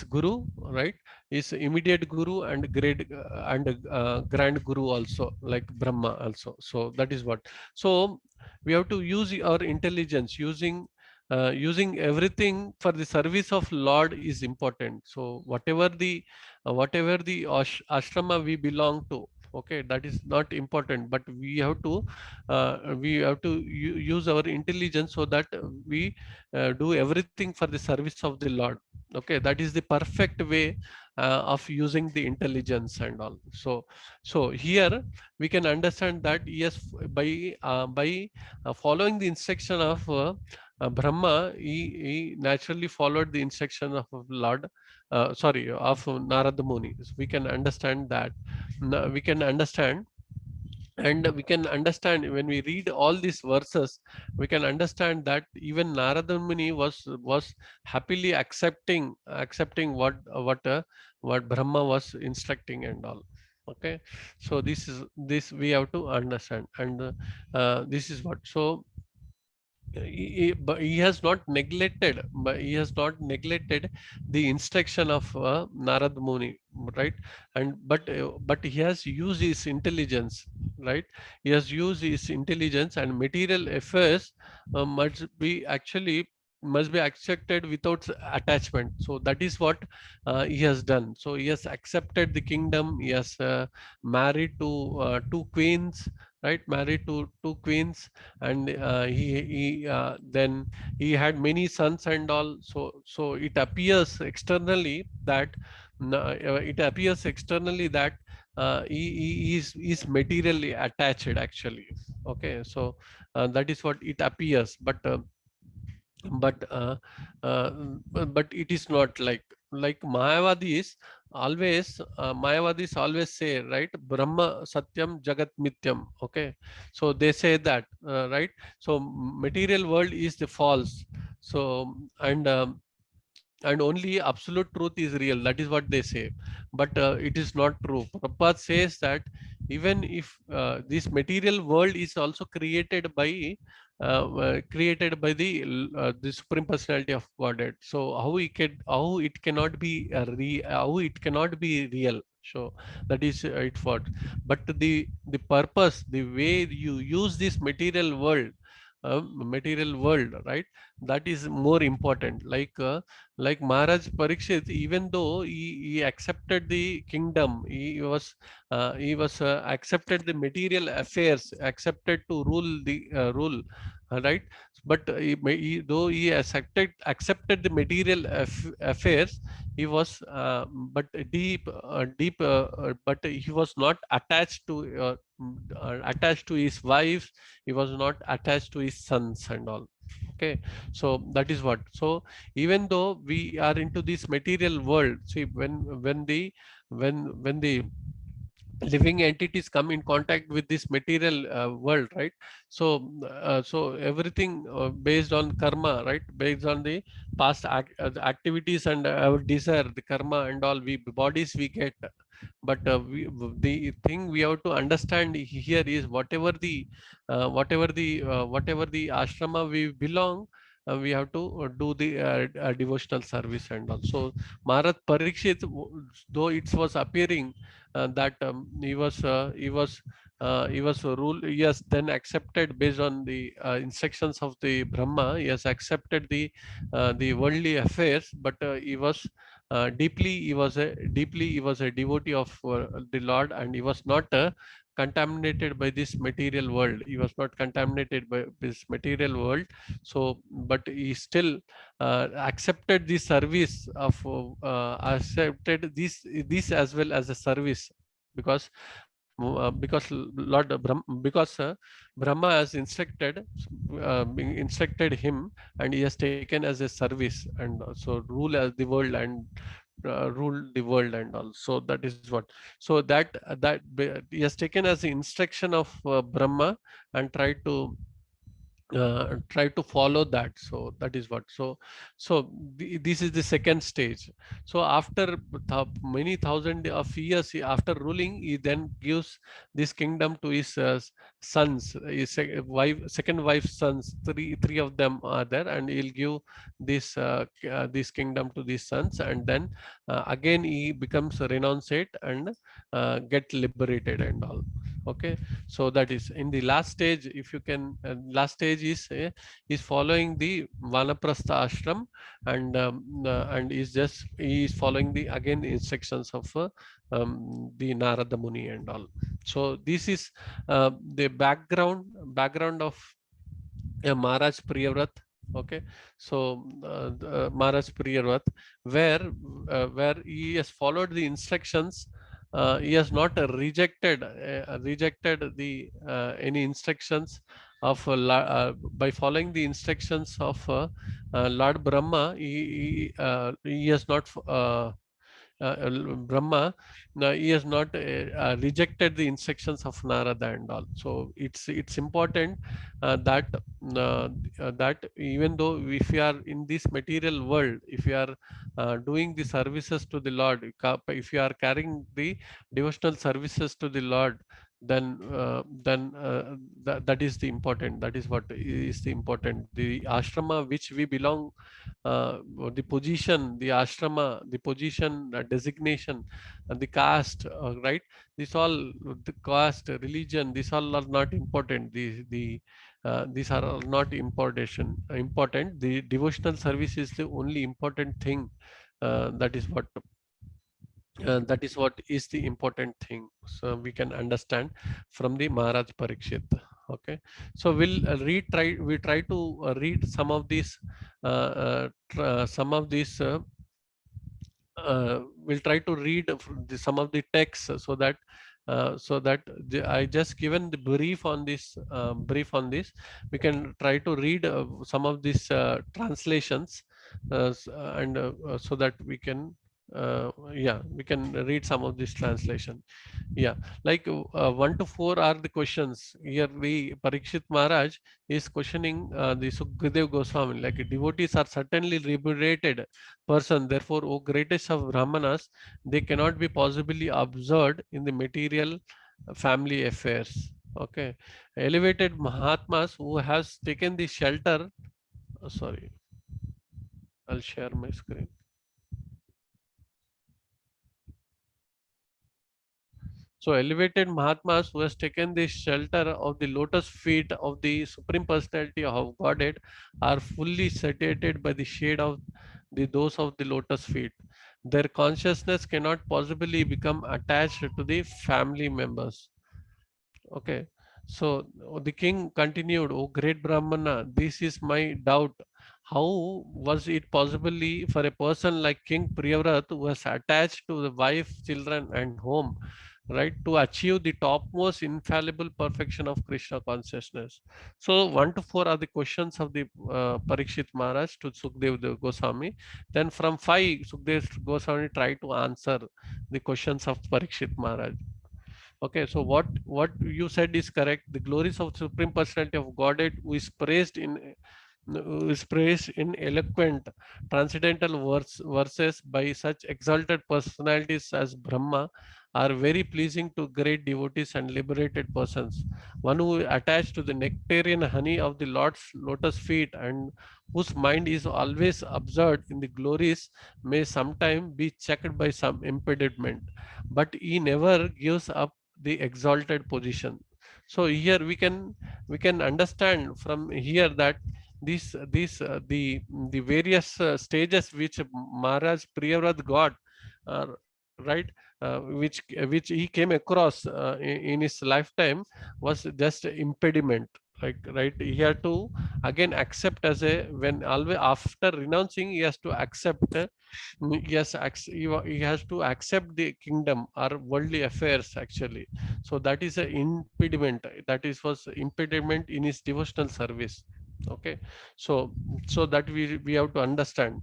guru, right, is immediate guru and grand guru also, like Brahma also. So that is what. So we have to use our intelligence, using everything for the service of Lord is important. So whatever the ashrama we belong to, okay, that is not important, but we have to use our intelligence so that we do everything for the service of the Lord. Okay, that is the perfect way of using the intelligence and all. So here we can understand that yes, by following the instruction of Brahma, he naturally followed the instruction of Lord, of Narada Muni. So we can understand that. We can understand, and we can understand when we read all these verses, we can understand that even Narada Muni was happily accepting what Brahma was instructing and all. Okay, so this we have to understand, and this is what. So but he has not neglected, the instruction of Narad Muni, right? And but he has used his intelligence, right? He has used his intelligence, and material affairs must be accepted without attachment. So that is what he has done. So he has accepted the kingdom. He has married to two queens, right? Married to two queens, and then he had many sons and all. So it appears externally that he is materially attached actually. Okay, so that is what it appears, but uh, but it is not like Mayavadis always say, right? Brahma Satyam Jagat Mityam. Okay, so they say that, right? So material world is the false. So and only absolute truth is real. That is what they say, but it is not true. Prabhupada says that even if this material world is also the Supreme Personality of Godhead. So how it cannot be how it cannot be real. So that is it. What, but the purpose, the way you use this material world, right? That is more important. Like Maharaj Parikshit, even though he accepted the kingdom, he was accepted the material affairs, accepted to rule, right? But though he accepted the material affairs, he was but he was not attached to his wives. He was not attached to his sons and all. Okay, so that is what. So even though we are into this material world, see, when the living entities come in contact with this material world, right? So everything based on karma, right? Based on the the activities and our desire, the karma and all, we bodies we get. But the thing we have to understand here is whatever the ashrama we belong, we have to do the devotional service and all. So Maharaj Parikshit, though it was appearing that he was rule, yes, then accepted based on the instructions of the Brahma. He has accepted the worldly affairs, but he was a devotee of the Lord, and he was not contaminated by this material world. He was not contaminated by this material world. So but he still accepted the service of accepted this as well as a service, because Brahma has instructed him, and he has taken as a service, and so rule as the world and rule the world and all. So that is what. So he has taken as the instruction of Brahma, and tried to try to follow that. So that is what. This is the second stage. So after many thousand of years after ruling, he then gives this kingdom to his sons, his second wife's sons. Three of them are there, and he'll give this kingdom to these sons, and then again he becomes a renunciate and get liberated and all. Okay, so that is in the last stage. If you can, last stage is following the Vanaprastha ashram, and he is following the again instructions of the Narada Muni and all. So this is the background of Maharaj Priyavrat. Okay, so Maharaj Priyavrat, where he has followed the instructions. He has not rejected the any instructions of by following the instructions of Lord Brahma. He has not Brahma. He has not rejected the instructions of Narada and all. So it's important that even though if you are in this material world, if you are doing the services to the Lord, if you are carrying the devotional services to the Lord, then that is the important. That is what is the important. The ashrama which we belong, the position, the ashrama, the position, designation, the caste, right? This all, the caste, religion, these all are not important. These are not important. The devotional service is the only important thing. That is what is the important thing. So we can understand from the Maharaj Parikshit. Okay, so we try to read some of these we'll try to read some of the texts, so that I just given the brief on this. We can try to read some of these translations, and so that we can we can read some of this translation. Yeah, like 1 to 4 are the questions. Here the Parikshit Maharaj is questioning the Sukhdev Goswami, like devotees are certainly liberated person, therefore, O greatest of Brahmanas, they cannot be possibly observed in the material family affairs. Okay, elevated Mahatmas who has taken the shelter. Sorry, I'll share my screen. So elevated Mahatmas who has taken the shelter of the lotus feet of the Supreme Personality of Godhead are fully satiated by the shade of those of the lotus feet. Their consciousness cannot possibly become attached to the family members. Okay, so the king continued, "O great Brahmana, this is my doubt. How was it possibly for a person like King Priyavrat, who was attached to the wife, children, and home, right, to achieve the topmost infallible perfection of Krishna consciousness?" So 1 to 4 are the questions of the Parikshit Maharaj to Sukhdev Goswami. Then from 5, Sukhdev Goswami tried to answer the questions of Parikshit Maharaj. Okay, so what you said is correct. The glories of Supreme Personality of Godhead, who is praised in eloquent transcendental verses by such exalted personalities as Brahma, are very pleasing to great devotees and liberated persons. One who attached to the nectarian honey of the Lord's lotus feet and whose mind is always absorbed in the glories may sometimes be checked by some impediment, but he never gives up the exalted position. So here we can understand from here that the various stages which Maharaj Priyavrat got, right, which he came across in his lifetime, was just impediment. Like, right, he had to again accept as a, when always after renouncing, he has to accept he has to accept the kingdom or worldly affairs actually. So that is an impediment. That was impediment in his devotional service. Okay, so that we have to understand.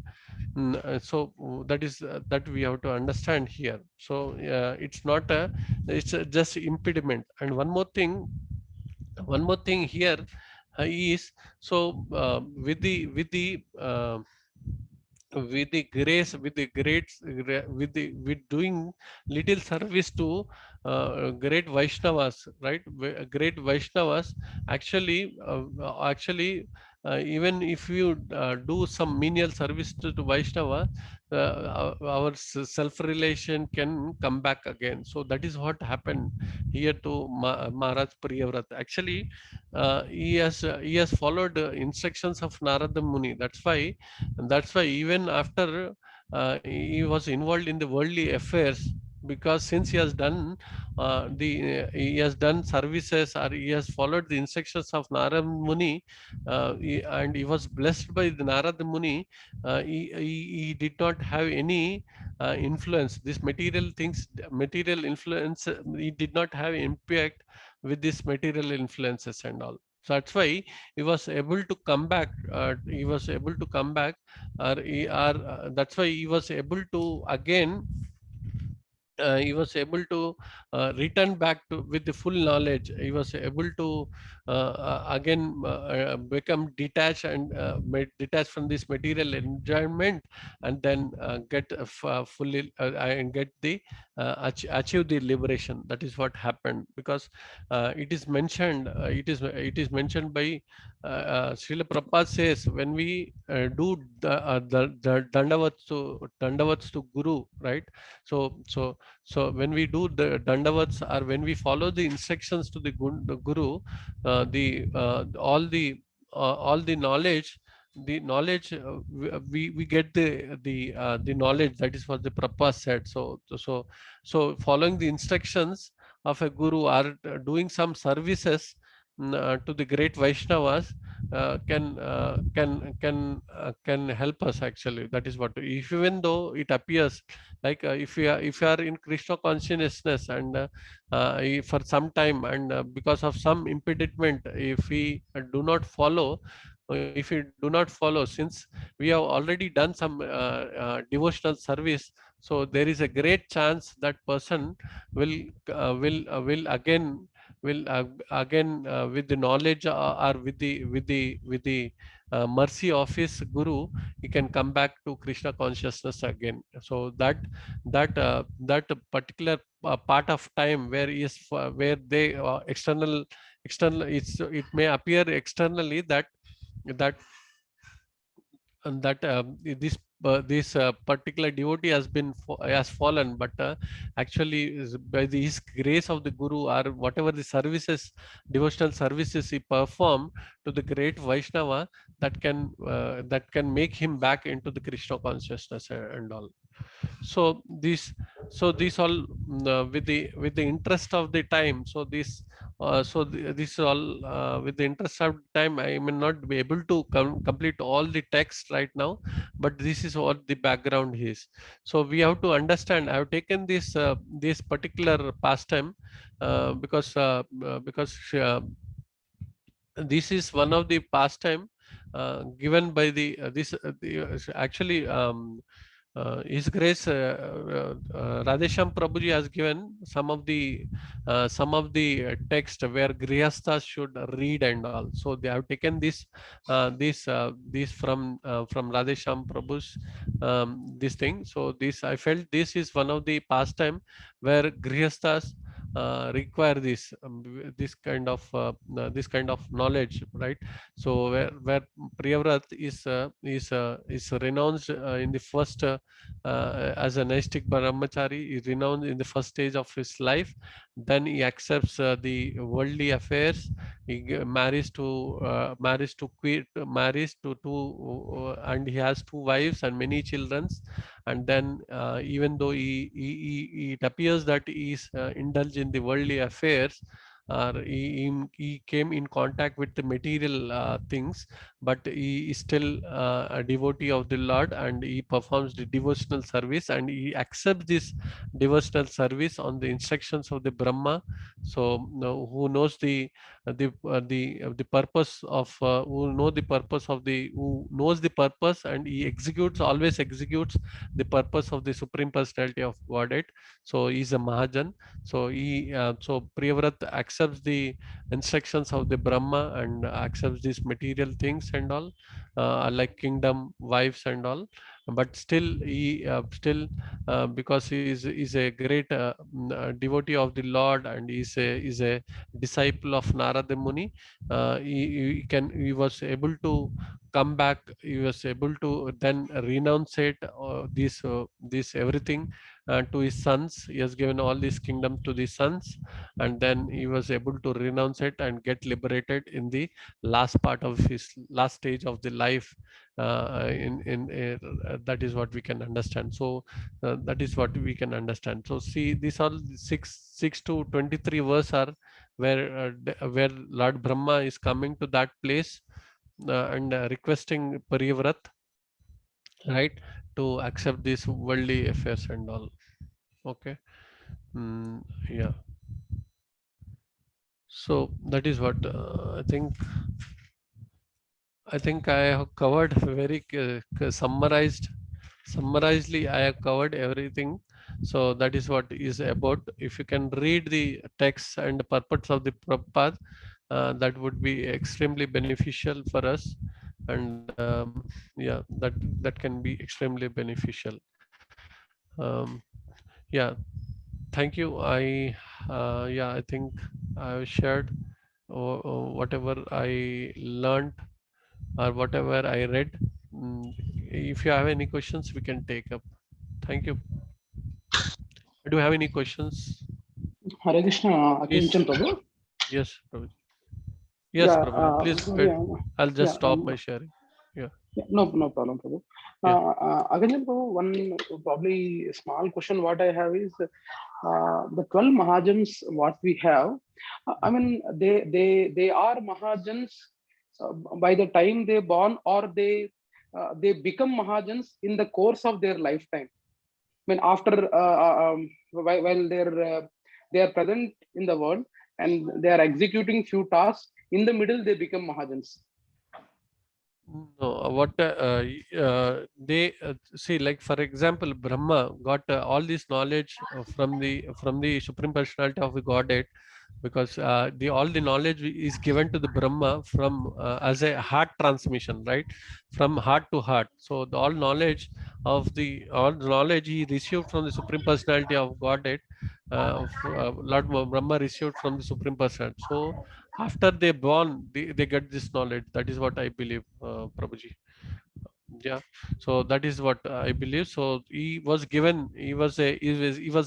So that we have to understand here. So it's not it's just impediment. And one more thing here, is so with the grace, with the great, with doing little service to great Vaishnavas, right? Great Vaishnavas actually, even if you do some menial service to Vaishnava, our self-relation can come back again. So that is what happened here to Maharaj Priyavrat. Actually, he has followed instructions of Narada Muni. That's why even after he was involved in the worldly affairs, because since he has done he has done services, or he has followed the instructions of Narada Muni, and he was blessed by the Narada Muni, he did not have any influence. This material things, material influence, he did not have impact with this material influences and all. So that's why he was able to come back. He was able to come back, that's why he was able to again. He was able to return back to with the full knowledge. He was able to again become detached and detached from this material enjoyment, and then get fully and get the achieve the liberation. That is what happened, because it is mentioned. It is mentioned by Srila Prabhupada says, when we do the dandavats to Guru, right? So when we do the dandavats, or when we follow the instructions to the Guru, all the knowledge, we get the knowledge. That is what the Prabhupada said. So following the instructions of a Guru, or doing some services to the great Vaishnavas, can help us actually. That is what, even though it appears like if you are in Krishna consciousness, and for some time, and because of some impediment, if we do not follow, since we have already done some devotional service, so there is a great chance that person will again with the knowledge, or with the mercy of his Guru, he can come back to Krishna consciousness again. So that particular part of time where he is where they external, it may appear externally that that this particular devotee has fallen, but actually is by his grace of the Guru, or whatever the services, devotional services he perform to the great Vaishnava, that can make him back into the Krishna consciousness and all. So these all, with the interest of the time, this is all with the interest of time. I may not be able to complete all the text right now, but this is what the background is. So we have to understand. I have taken this particular pastime because this is one of the pastime given by actually His Grace Radhesham Prabhuji has given some of the text where Grihasthas should read and all. So they have taken this from Radhesham Prabhu's this thing. So I felt this is one of the pastime where Grihasthas require this kind of knowledge, right? So where Priyavrat is renounced in the first as a Naistic Brahmachari, is renounced in the first stage of his life. Then he accepts the worldly affairs. He marries to two, and he has two wives and many children. And then even though it appears that he is indulged in the worldly affairs, or he came in contact with the material things, but he is still a devotee of the Lord, and he performs the devotional service, and he accepts this devotional service on the instructions of the Brahma. So who knows the purpose of who knows the purpose, and he always executes the purpose of the Supreme Personality of Godhead. So he is a Mahajan. So Priyavrat accepts accepts the instructions of the Brahma and accepts these material things and all, like kingdom, wives and all. But still, he because he is a great devotee of the Lord, and is a disciple of Narada Muni, he was able to come back. He was able to then renounce it, this everything, to his sons. He has given all these kingdoms to the sons, and then he was able to renounce it and get liberated in the last part of his last stage of the life. That is what we can understand. So that is what we can understand. So see, these all 6 to 23 verse are where Lord Brahma is coming to that place, and requesting Parivrat, right, to accept these worldly affairs and all. Okay. Yeah. So that is what I think I have covered very summarizedly. I have covered everything. So that is what is about. If you can read the text and the purpose of the Prabhupada, that would be extremely beneficial for us. And yeah, that can be extremely beneficial. Yeah, thank you. Yeah, I think I've shared whatever I learned or whatever I read. If you have any questions, we can take up. Thank you. Do you have any questions? Hare Krishna, attention, Prabhu. Yes, Prabhu. Yes, Yeah, Prabhu. Please, I'll just stop my sharing. Yeah. No problem, Prabhu. Again, Prabhu, one probably small question what I have is the 12 Mahajans what we have. I mean, they are Mahajans by the time they born, or they become Mahajans in the course of their lifetime. I mean, after while they are present in the world and they are executing few tasks, in the middle they become Mahajans. No, what they see, like for example, Brahma got all this knowledge from the Supreme Personality of the Godhead, because all the knowledge is given to the Brahma from as a heart transmission, right, from heart to heart. So all knowledge he received from the Supreme Personality of Godhead, Lord Brahma received from the Supreme Personality. So after they born, they get this knowledge. That is what I believe, Prabhuji. Yeah, so that is what I believe. So he was a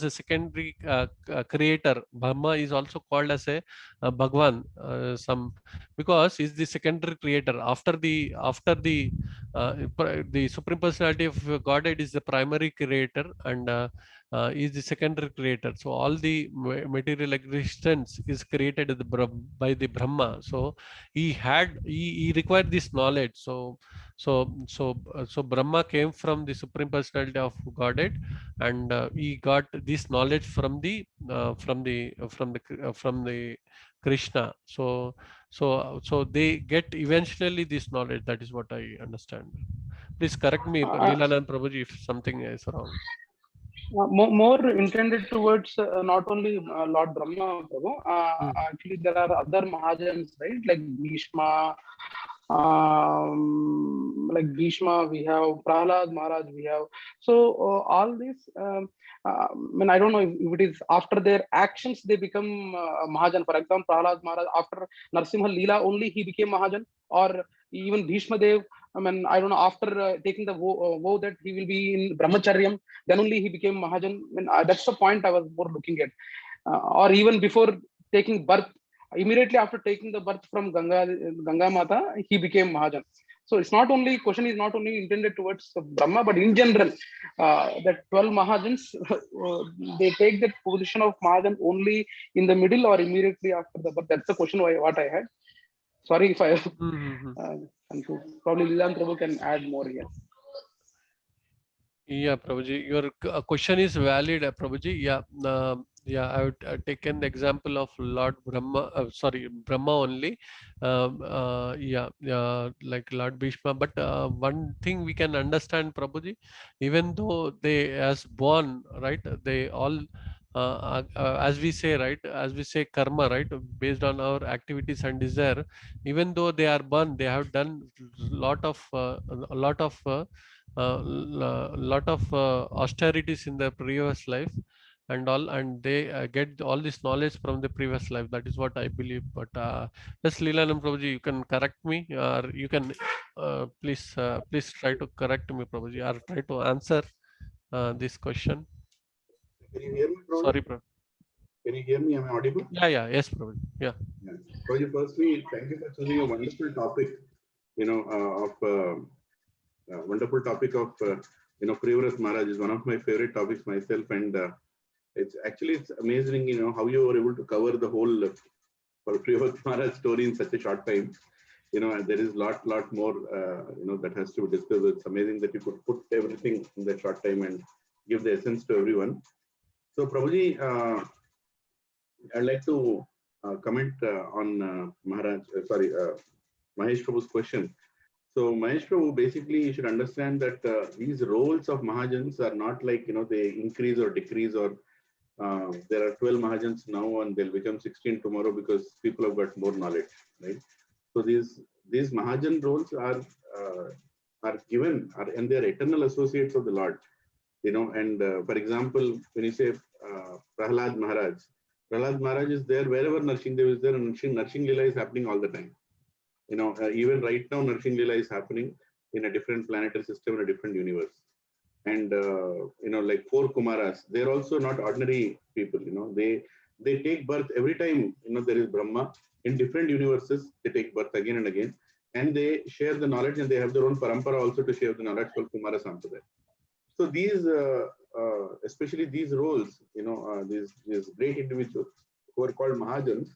secondary creator. Brahma is also called as a Bhagwan, because he's the secondary creator. After the Supreme Personality of Godhead is the primary creator, and is the secondary creator. So all the material existence is created by the Brahma. So he required this knowledge. So Brahma came from the Supreme Personality of Godhead, and he got this knowledge from the Krishna. So they get eventually this knowledge. That is what I understand. Please correct me, Leelanand Prabhuji, if something is wrong. More intended towards not only Lord Brahma, Prabhu. Actually, there are other Mahajans, right? Like Bhishma, we have Prahlad Maharaj, we have. So all this, I mean, I don't know if it is after their actions they become Mahajan. For example, Prahlad Maharaj, after Narsimha Leela only he became Mahajan, or even Bhishma Dev. I mean, I don't know, after taking the vow that he will be in Brahmacharyam, then only he became Mahajan. I mean, that's the point I was more looking at. Or even before taking birth, immediately after taking the birth from Ganga Mata, he became Mahajan. So it's not only, question is not only intended towards Brahma, but in general, that 12 Mahajans, they take that position of Mahajan only in the middle or immediately after the birth. That's the question what I had. Sorry if I probably Leelanand Prabhu can add more here. Yeah, Prabhuji, your question is valid, Prabhuji. Yeah, I would taken the example of Lord Brahma. Brahma only. Like Lord Bhishma. But one thing we can understand, Prabhuji, even though they as born, right, they all as we say, right, as we say karma, right, based on our activities and desire, even though they are born, they have done lot of austerities in their previous life and all, and they get all this knowledge from the previous life. That is what I believe. But yes, Leelanand Prabhuji, you can correct me, or you can please try to correct me, Prabhuji, or try to answer this question. Can you hear me, Prabhuji? Sorry, Prabhuji. Can you hear me? Am I audible? Yeah, yes, Prabhuji. Yeah. Prabhuji, firstly, thank you for choosing a wonderful topic, wonderful topic of, Priyavrat Maharaj is one of my favorite topics myself. And it's amazing, how you were able to cover the whole Priyavrat Maharaj story in such a short time. There is lot more, that has to be discussed. It's amazing that you could put everything in that short time and give the essence to everyone. So, Prabhuji, I'd like to comment on Mahesh Prabhu's question. So, Mahesh Prabhu, basically, you should understand that these roles of Mahajans are not like, they increase or decrease, or there are 12 Mahajans now and they'll become 16 tomorrow because people have got more knowledge, right? So these Mahajan roles are given, and they are eternal associates of the Lord, and for example, when you say Prahlad Maharaj is there wherever Narsingh Dev is there, and Narsingh Lila is happening all the time. Even right now, Narsingh Lila is happening in a different planetary system, in a different universe. And, like 4 Kumaras, they're also not ordinary people, they take birth every time, there is Brahma. In different universes, they take birth again and again, and they share the knowledge, and they have their own parampara also to share the knowledge called Kumara Sampradaya. So these, especially these roles, these great individuals who are called Mahajans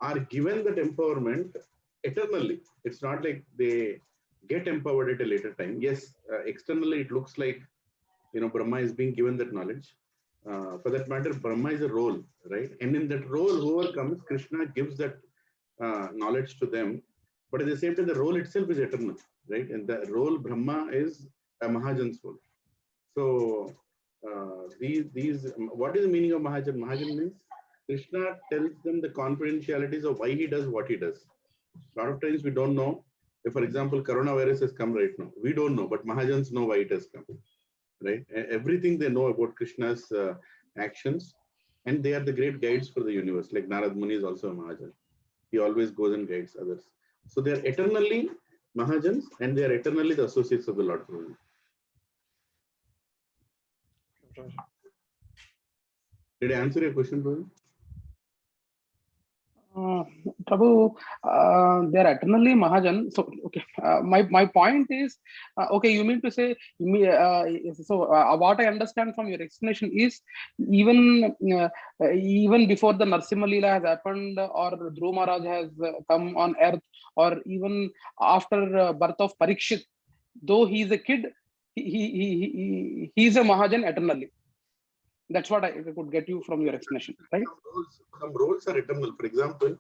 are given that empowerment eternally. It's not like they get empowered at a later time. Yes, externally it looks like, Brahma is being given that knowledge. For that matter, Brahma is a role, right? And in that role, whoever comes, Krishna gives that knowledge to them. But at the same time, the role itself is eternal, right? And the role Brahma is a Mahajan's role. So what is the meaning of Mahajan? Mahajan means Krishna tells them the confidentialities of why he does what he does. A lot of times we don't know. If, for example, coronavirus has come right now, we don't know, but Mahajans know why it has come, right? Everything they know about Krishna's actions, and they are the great guides for the universe. Like Narad Muni is also a Mahajan. He always goes and guides others. So they are eternally Mahajans, and they are eternally the associates of the Lord. Did I answer your question, Prabhu? Prabhu, they are eternally Mahajan. So, okay, my point is, okay, you mean to say, what I understand from your explanation is, even before the Narsimha Leela has happened, or Dhruva Maharaj has come on earth, or even after birth of Parikshit, though he is a kid, he is a Mahajan eternally. That's what I could get you from your explanation, right? Some roles are eternal. For example,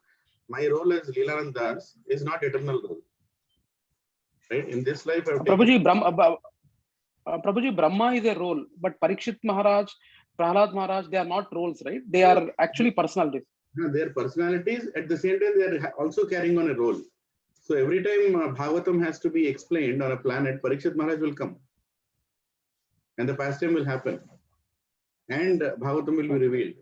my role as Leelanand Das is not eternal role. Right? In this life, I have Prabhuji, Brahma is a role, but Parikshit Maharaj, Prahlad Maharaj, they are not roles, right? They are actually personalities. They are personalities. At the same time, they are also carrying on a role. So every time Bhagavatam has to be explained on a planet, Parikshit Maharaj will come. And the pastime will happen. And Bhagavatam will be revealed,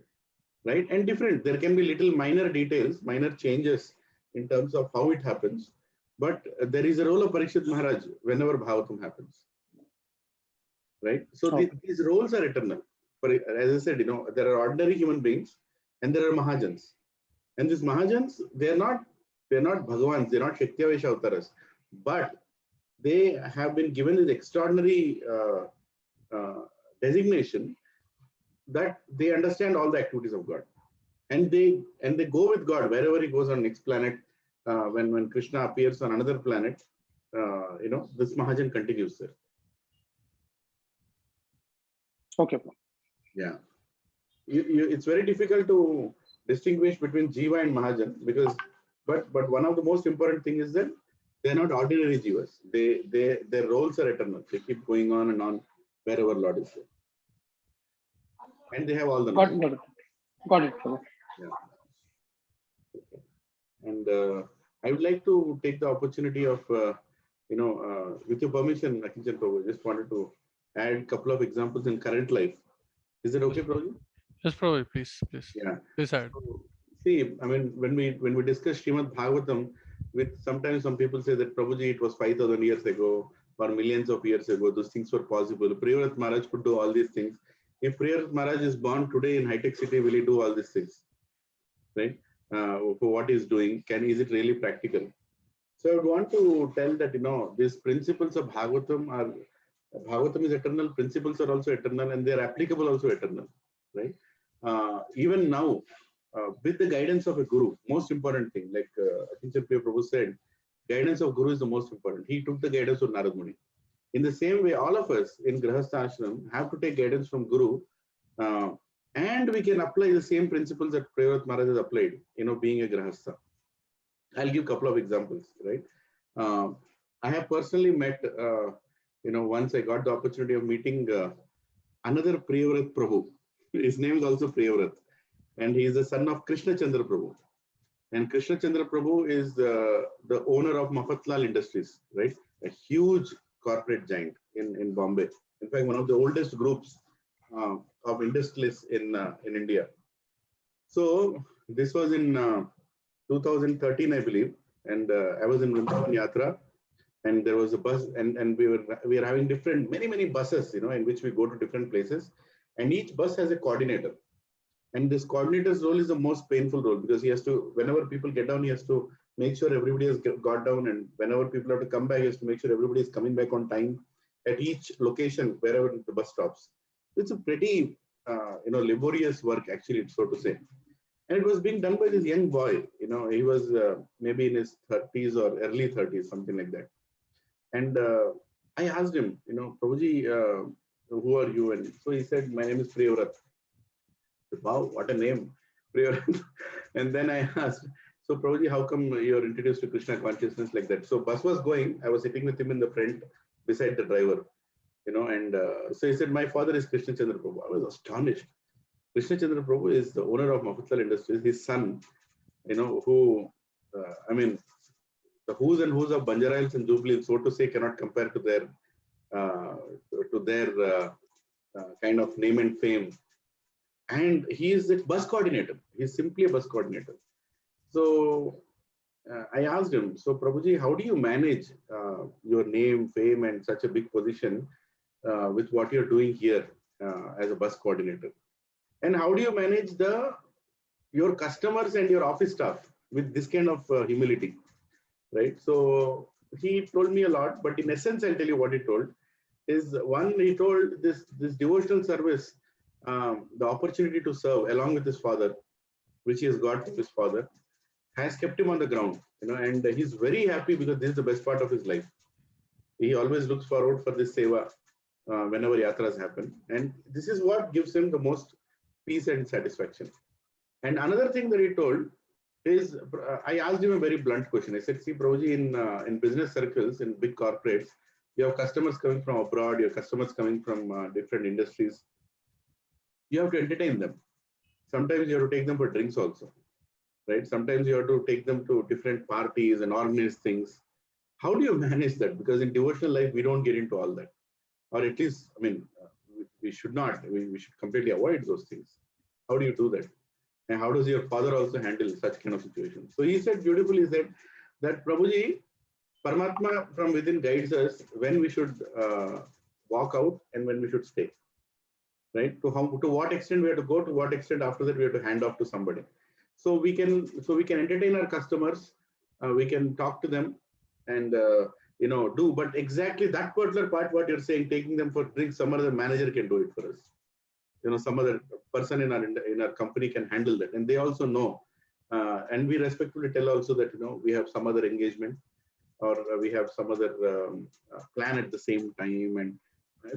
right? And different. There can be little minor details, minor changes in terms of how it happens. But there is a role of Parikshit Maharaj whenever Bhagavatam happens, right? So these roles are eternal. As I said, there are ordinary human beings and there are Mahajans. And these Mahajans, they're not Bhagavans, they're not Shaktyavesh Avtaras, but they have been given this extraordinary designation that they understand all the activities of God, and they go with God wherever he goes on next planet. When Krishna appears on another planet, this Mahajan continues there. Okay. Yeah, it's very difficult to distinguish between Jiva and Mahajan but one of the most important thing is that they are not ordinary Jivas. Their roles are eternal. They keep going on and on wherever Lord is there. And they have all the knowledge. Got it, Prabhu. Yeah. Okay. And I would like to take the opportunity of, with your permission, Akinchan Prabhu, just wanted to add a couple of examples in current life. Is it okay, Prabhu? Yes, Prabhu, please. Yeah. Please add. So, see, I mean, when we discuss Srimad Bhagavatam, sometimes some people say that Prabhuji, it was 5,000 years ago or millions of years ago, those things were possible. Priyavrat Maharaj could do all these things. If Priyavrat Maharaj is born today in high-tech city, will he do all these things? Right? For what he's doing, is it really practical? So I would want to tell that, these principles of Bhagavatam is eternal, principles are also eternal, and they're applicable also eternal, right? Even now, with the guidance of a guru, most important thing, like Akinchan Prabhu said, guidance of guru is the most important. He took the guidance of Narad Muni. In the same way, all of us in Grihastha Ashram have to take guidance from guru, and we can apply the same principles that Priyavrat Maharaj has applied, being a Grihastha. I'll give a couple of examples, right? I have personally met, once I got the opportunity of meeting another Priyavrat Prabhu. His name is also Priyavrat, and he is the son of Krishna Chandra Prabhu. And Krishna Chandra Prabhu is the owner of Mafatlal Industries, right? A huge corporate giant in Bombay. In fact, one of the oldest groups of industrialists in India. So this was in 2013, I believe, and I was in Vrindavan Yatra, and there was a bus, and we were having many buses, in which we go to different places, and each bus has a coordinator. And this coordinator's role is the most painful role, because he has to, whenever people get down, he has to make sure everybody has got down, and whenever people have to come back, he has to make sure everybody is coming back on time at each location, wherever the bus stops. It's a pretty, laborious work, actually, so to say. And it was being done by this young boy, he was maybe in his 30s or early 30s, something like that. And I asked him, Prabhuji, who are you? And so he said, my name is Priyavrat. Wow, what a name, Priyavrat. And then I asked, so Prabhuji, how come you're introduced to Krishna consciousness like that? So bus was going, I was sitting with him in the front beside the driver, and so he said, my father is Krishna Chandra Prabhu. I was astonished. Krishna Chandra Prabhu is the owner of Mafatlal Industries. His son, who, the who's and who's of Banjara and Jubilee, so to say, cannot compare to their kind of name and fame. And he is a bus coordinator. He's simply a bus coordinator. So I asked him, so Prabhuji, how do you manage your name, fame, and such a big position with what you're doing here as a bus coordinator? And how do you manage your customers and your office staff with this kind of humility, right? So he told me a lot, but in essence, I'll tell you what he told. He told this devotional service, the opportunity to serve along with his father, which he has got from his father, has kept him on the ground, and he's very happy because this is the best part of his life. He always looks forward for this seva whenever yatras happen. And this is what gives him the most peace and satisfaction. And another thing that he told is, I asked him a very blunt question. I said, see, Prabhuji, in business circles, in big corporates, you have customers coming from abroad, you have customers coming from different industries. You have to entertain them. Sometimes you have to take them for drinks also, right? Sometimes you have to take them to different parties and organize things. How do you manage that? Because in devotional life, we don't get into all that. Or at least, we should not. We should completely avoid those things. How do you do that? And how does your father also handle such kind of situations? So he said, beautifully said, that Prabhuji, Paramatma from within guides us when we should walk out and when we should stay. Right? To what extent we have to go, to what extent after that we have to hand off to somebody. So we can entertain our customers, we can talk to them and do, but exactly that particular part, what you're saying, taking them for drinks, some other manager can do it for us. Some other person in our company can handle that, and they also know. And we respectfully tell also that we have some other engagement, or we have some other plan at the same time, and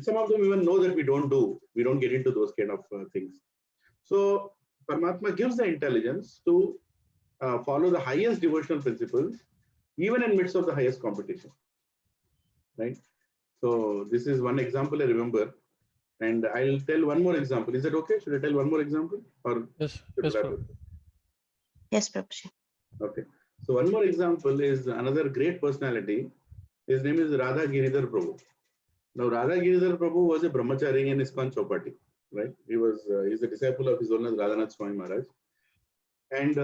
some of them even know that we don't get into those kind of things. So Paramatma gives the intelligence to follow the highest devotional principles, even in midst of the highest competition. Right? So this is one example I remember. And I'll tell one more example. Is that okay? Should I tell one more example? Or Yes, should yes, I- Prabhu. Yes, Prabhuji. Okay. So one more example is another great personality. His name is Radha Giridhar Prabhu. Now Radha Giridhar Prabhu was a brahmachari in ISKCON Chowpatty, right? He's a disciple of His Holiness Radhanath Swami Maharaj. And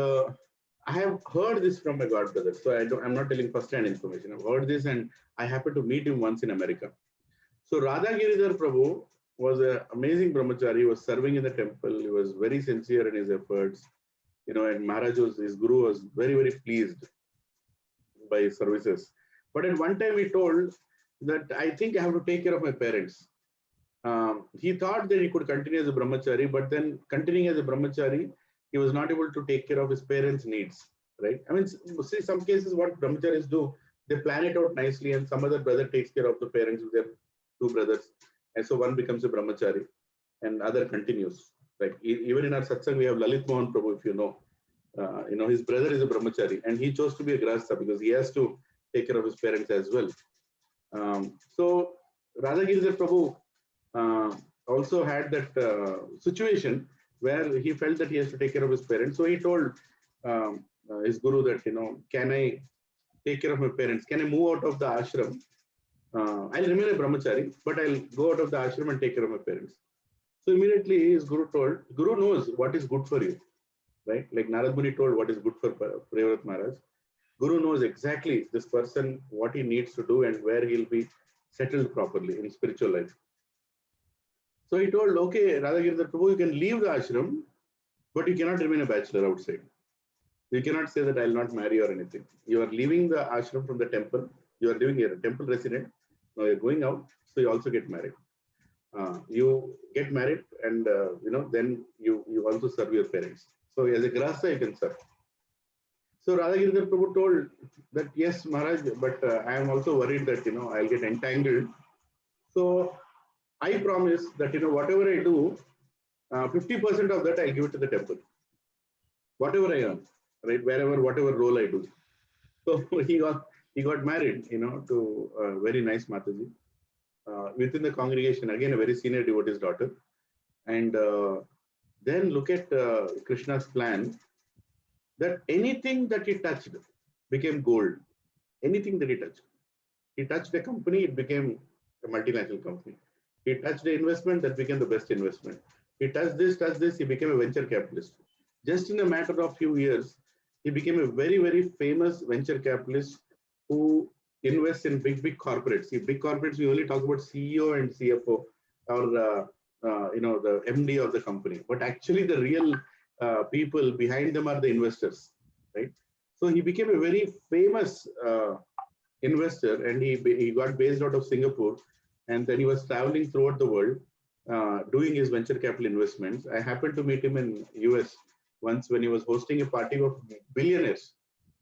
I have heard this from my godbrother. So I'm not telling first-hand information. I've heard this, and I happened to meet him once in America. So Radha Giridhar Prabhu was an amazing brahmachari. He was serving in the temple. He was very sincere in his efforts. You know, and Maharaj his guru was very, very pleased by his services. But at one time he told that I think I have to take care of my parents. He thought that he could continue as a brahmachari, but then continuing as a brahmachari, he was not able to take care of his parents' needs, right? I mean, see, some cases what brahmacharis do, they plan it out nicely, and some other brother takes care of the parents with their two brothers. And so one becomes a brahmachari and other continues. Like even in our satsang, we have Lalit Mohan Prabhu, if you know, his brother is a brahmachari and he chose to be a grahastha because he has to take care of his parents as well. So Radha Giridhar Prabhu also had that situation where he felt that he has to take care of his parents. So he told his guru that, can I take care of my parents? Can I move out of the ashram? I'll remain a brahmachari, but I'll go out of the ashram and take care of my parents. So immediately his guru knows what is good for you, right? Like Narad Muni told what is good for Priyavrat Maharaj. Guru knows exactly this person, what he needs to do and where he'll be settled properly in spiritual life. So he told, okay, Radha Giridhar Prabhu, you can leave the ashram, but you cannot remain a bachelor outside. You cannot say that I'll not marry or anything. You are leaving the ashram from the temple. You are living here, a temple resident. Now you're going out, so you also get married. You get married and, then you also serve your parents. So as a grahastha, you can serve. So Radha Giridhar Prabhu told that, yes, Maharaj, but I am also worried that, I'll get entangled. So I promise that, whatever I do, 50% of that I'll give it to the temple. Whatever I earn, right? Whatever role I do. So he got married, to a very nice Mataji. Within the congregation, again, a very senior devotee's daughter. And then look at Krishna's plan, that anything that he touched became gold. Anything that he touched. He touched a company, it became a multinational company. He touched the investment, that became the best investment. He touched this, he became a venture capitalist. Just in a matter of few years, he became a very, very famous venture capitalist who invests in big corporates. See, big corporates, we only talk about CEO and CFO or the MD of the company. But actually the real people behind them are the investors, right? So he became a very famous investor, and he got based out of Singapore, and then he was traveling throughout the world doing his venture capital investments. I happened to meet him in US once when he was hosting a party of billionaires.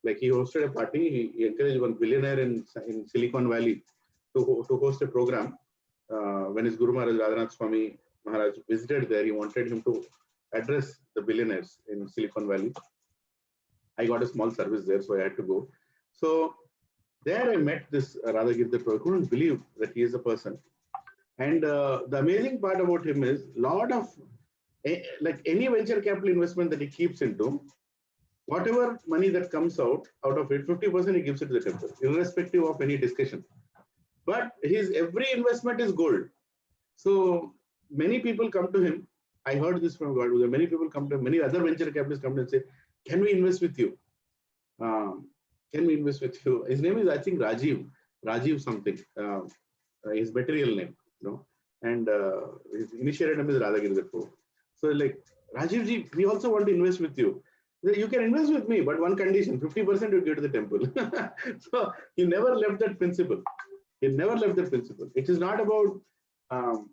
Like he hosted a party, he encouraged one billionaire in Silicon Valley to host a program. When his Guru Maharaj Radhanath Swami Maharaj visited there, he wanted him to address the billionaires in Silicon Valley. I got a small service there, so I had to go. So there I met this Radha Giridhar Prabhu. I couldn't believe that he is a person. And the amazing part about him is like any venture capital investment that he keeps into, whatever money that comes out of it, 50% he gives it to the temple, irrespective of any discussion. But his every investment is gold. So many people come to him. I heard this from God. Many people come to him, many other venture capitalists come to him and say, can we invest with you? Can we invest with you? His name is, I think, Rajiv something, his material name, and his initiated name is Radha Giridhar Prabhu. So like, Rajiv ji, we also want to invest with you. You can invest with me, but one condition, 50% you give to the temple. So he never left that principle. He never left that principle. It is not about how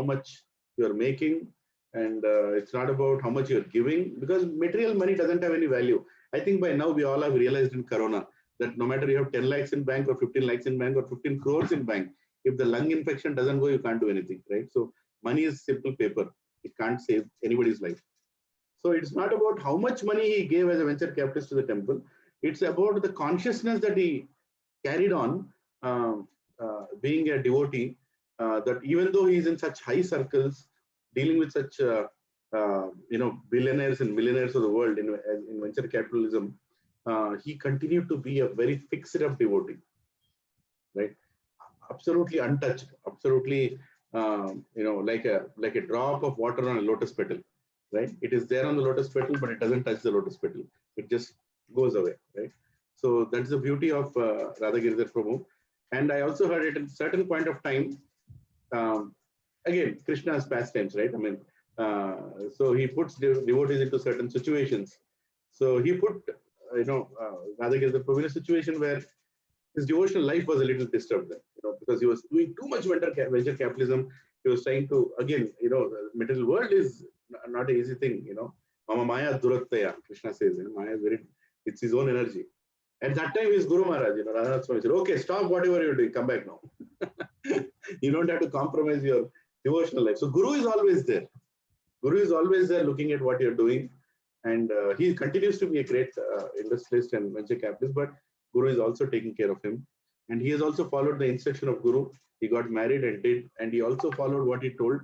much you are making, and it's not about how much you are giving, because material money doesn't have any value. I think by now we all have realized in Corona that no matter you have 10 lakhs in bank or 15 lakhs in bank or 15 crores in bank, if the lung infection doesn't go, you can't do anything, right? So money is simple paper. It can't save anybody's life. So it's not about how much money he gave as a venture capitalist to the temple. It's about the consciousness that he carried on being a devotee that even though he's in such high circles, dealing with such billionaires and millionaires of the world in venture capitalism, he continued to be a very fixed up devotee, right? Absolutely untouched, absolutely like a drop of water on a lotus petal, right? It is there on the lotus petal, but it doesn't touch the lotus petal. It just goes away, right? So that's the beauty of Radha Giridhar Prabhu. And I also heard it at a certain point of time. Again, Krishna's pastimes, right? I mean, so he puts devotees into certain situations. So he put, Radha Giridhar Prabhu in a situation where his devotional life was a little disturbed then, because he was doing too much venture capitalism. He was trying to, again, the material world is not an easy thing, Mama Maya Durattaya, Krishna says, Maya is very, it's his own energy. At that time, his Guru Maharaj, Radhanath Swami said, okay, stop whatever you're doing, come back now. You don't have to compromise your devotional life. So Guru is always there. Guru is always there looking at what you're doing. And he continues to be a great industrialist and venture capitalist, but Guru is also taking care of him. And he has also followed the instruction of Guru. He got married and he also followed what he told.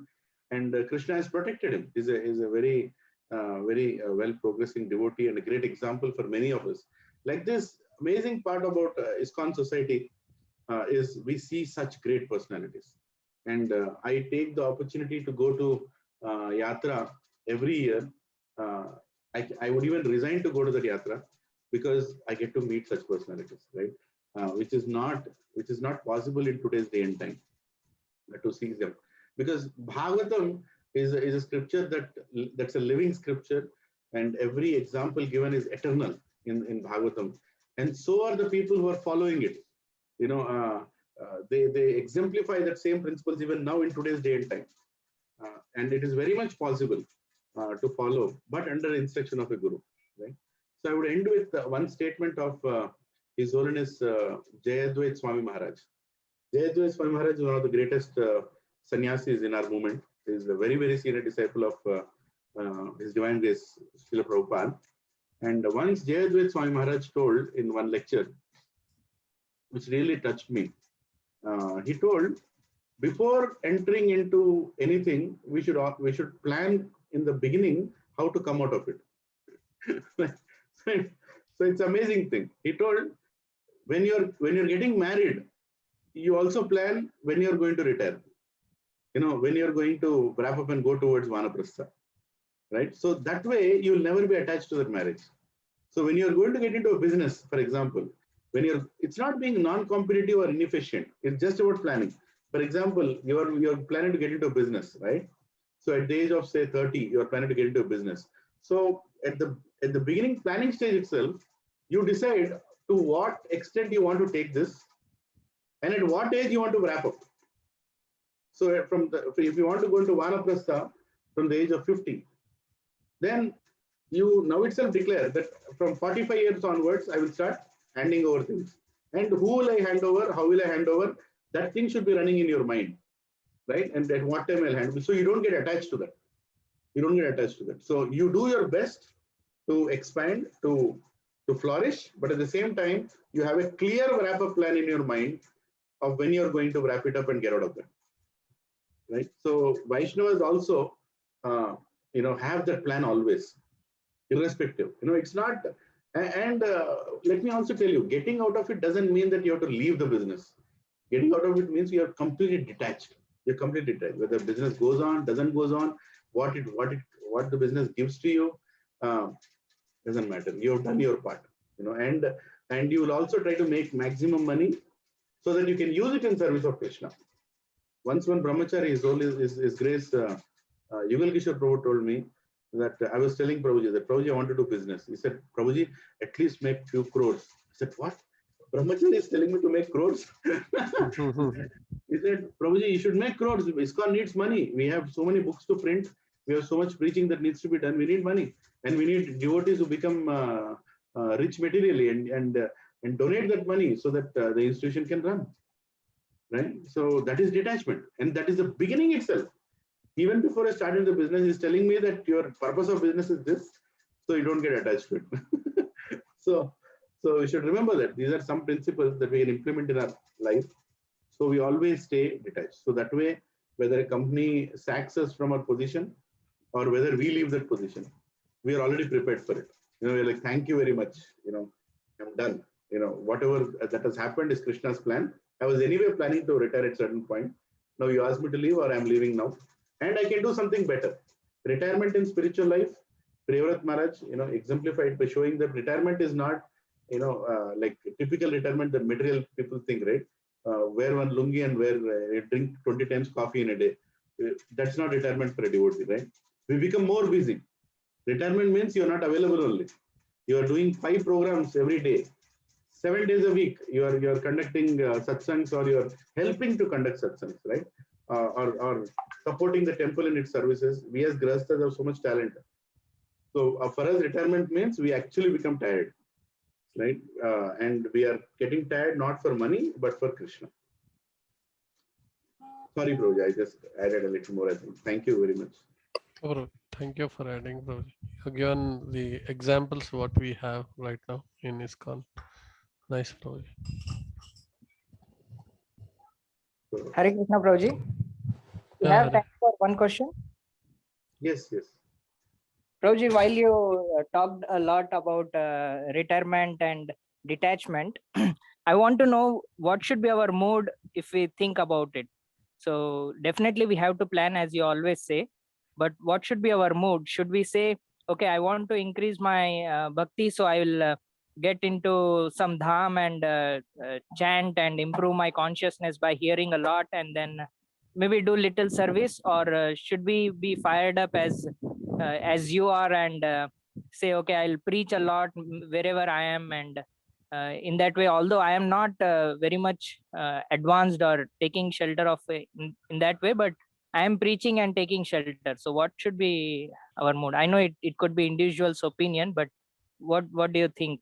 And Krishna has protected him. He's a very well progressing devotee and a great example for many of us. Like this amazing part about ISKCON society is we see such great personalities. And I take the opportunity to go to Yatra every year. I would even resign to go to the Yatra because I get to meet such personalities, right? Which is not possible in today's day and time to see them. Because Bhagavatam is a scripture that's a living scripture, and every example given is eternal in Bhagavatam. And so are the people who are following it. They exemplify that same principles even now in today's day and time. And it is very much possible to follow, but under instruction of a guru, right? So I would end with one statement of His Holiness Jayadvaita Swami Maharaj. Jayadvaita Swami Maharaj is one of the greatest sannyasis in our movement. He is a very, very senior disciple of His Divine Grace, Srila Prabhupada. And once Jayadvaita Swami Maharaj told in one lecture, which really touched me, he told, before entering into anything, we should plan in the beginning how to come out of it. So it's an amazing thing. He told, when you're getting married, you also plan when you're going to retire. When you're going to wrap up and go towards Vanaprastha, right? So that way you'll never be attached to that marriage. So when you're going to get into a business, for example, it's not being non-competitive or inefficient. It's just about planning. For example, you're planning to get into a business, right? So at the age of say 30, you're planning to get into a business. So at the beginning planning stage itself, you decide to what extent you want to take this, and at what age you want to wrap up. So if you want to go into Vanaprastha from the age of 50, then you now itself declare that from 45 years onwards, I will start handing over things. And who will I hand over? How will I hand over? That thing should be running in your mind, right? And at what time I'll hand over. So you don't get attached to that. So you do your best to expand, to flourish, but at the same time, you have a clear wrap-up plan in your mind of when you're going to wrap it up and get out of that, right? So Vaishnavas also, have that plan always, irrespective. It's not, and let me also tell you, getting out of it doesn't mean that you have to leave the business. Getting out of it means you are completely detached. You're completely detached. Whether business goes on, doesn't goes on, what the business gives to you, doesn't matter. You have done your part, and you will also try to make maximum money so that you can use it in service of Krishna. Once one brahmachari, his grace, Yugal Kishore Prabhu told me that I was telling Prabhuji that Prabhuji, I want to do business. He said, Prabhuji, at least make few crores. I said, what? Brahmachari is telling me to make crores? He said, Prabhuji, you should make crores. ISKCON needs money. We have so many books to print. We have so much preaching that needs to be done. We need money. And we need devotees who become rich materially and donate that money so that the institution can run. Right? So that is detachment. And that is the beginning itself. Even before I started the business, he's telling me that your purpose of business is this, so you don't get attached to it. So you should remember that these are some principles that we can implement in our life. So we always stay detached. So that way, whether a company sacks us from our position or whether we leave that position, we are already prepared for it. We're like, thank you very much. I'm done. Whatever that has happened is Krishna's plan. I was anyway planning to retire at a certain point. Now you ask me to leave, or I'm leaving now, and I can do something better. Retirement in spiritual life, Priyavrat Maharaj, exemplified by showing that retirement is not, like typical retirement that material people think, right? Wear one lungi and drink 20 times coffee in a day. That's not retirement for a devotee, right? We become more busy. Retirement means you're not available only. You are doing 5 programs every day. 7 days a week, you are conducting satsangs, or you are helping to conduct satsangs, right? Or supporting the temple in its services. We as Grahasthas have so much talent. So for us, retirement means we actually become tired, right? And we are getting tired not for money, but for Krishna. Sorry, Prabhuji, I just added a little more, I think. Thank you very much. Thank you for adding, Prabhuji. Again, the examples what we have right now in ISKCON. Nice, Prabhuji. Hare Krishna, Prabhuji. You Yeah, have time for one question? Yes, yes. Prabhuji, while you talked a lot about retirement and detachment, I want to know what should be our mood if we think about it. So definitely we have to plan, as you always say, but what should be our mood? Should we say, okay, I want to increase my bhakti, so I will get into some dham and chant and improve my consciousness by hearing a lot, and then maybe do little service? Or should we be fired up as you are and say, okay, I'll preach a lot wherever I am, and in that way, although I am not very much advanced or taking shelter of in that way, but I am preaching and taking shelter. So what should be our mood? I know it could be individual's opinion, but what do you think?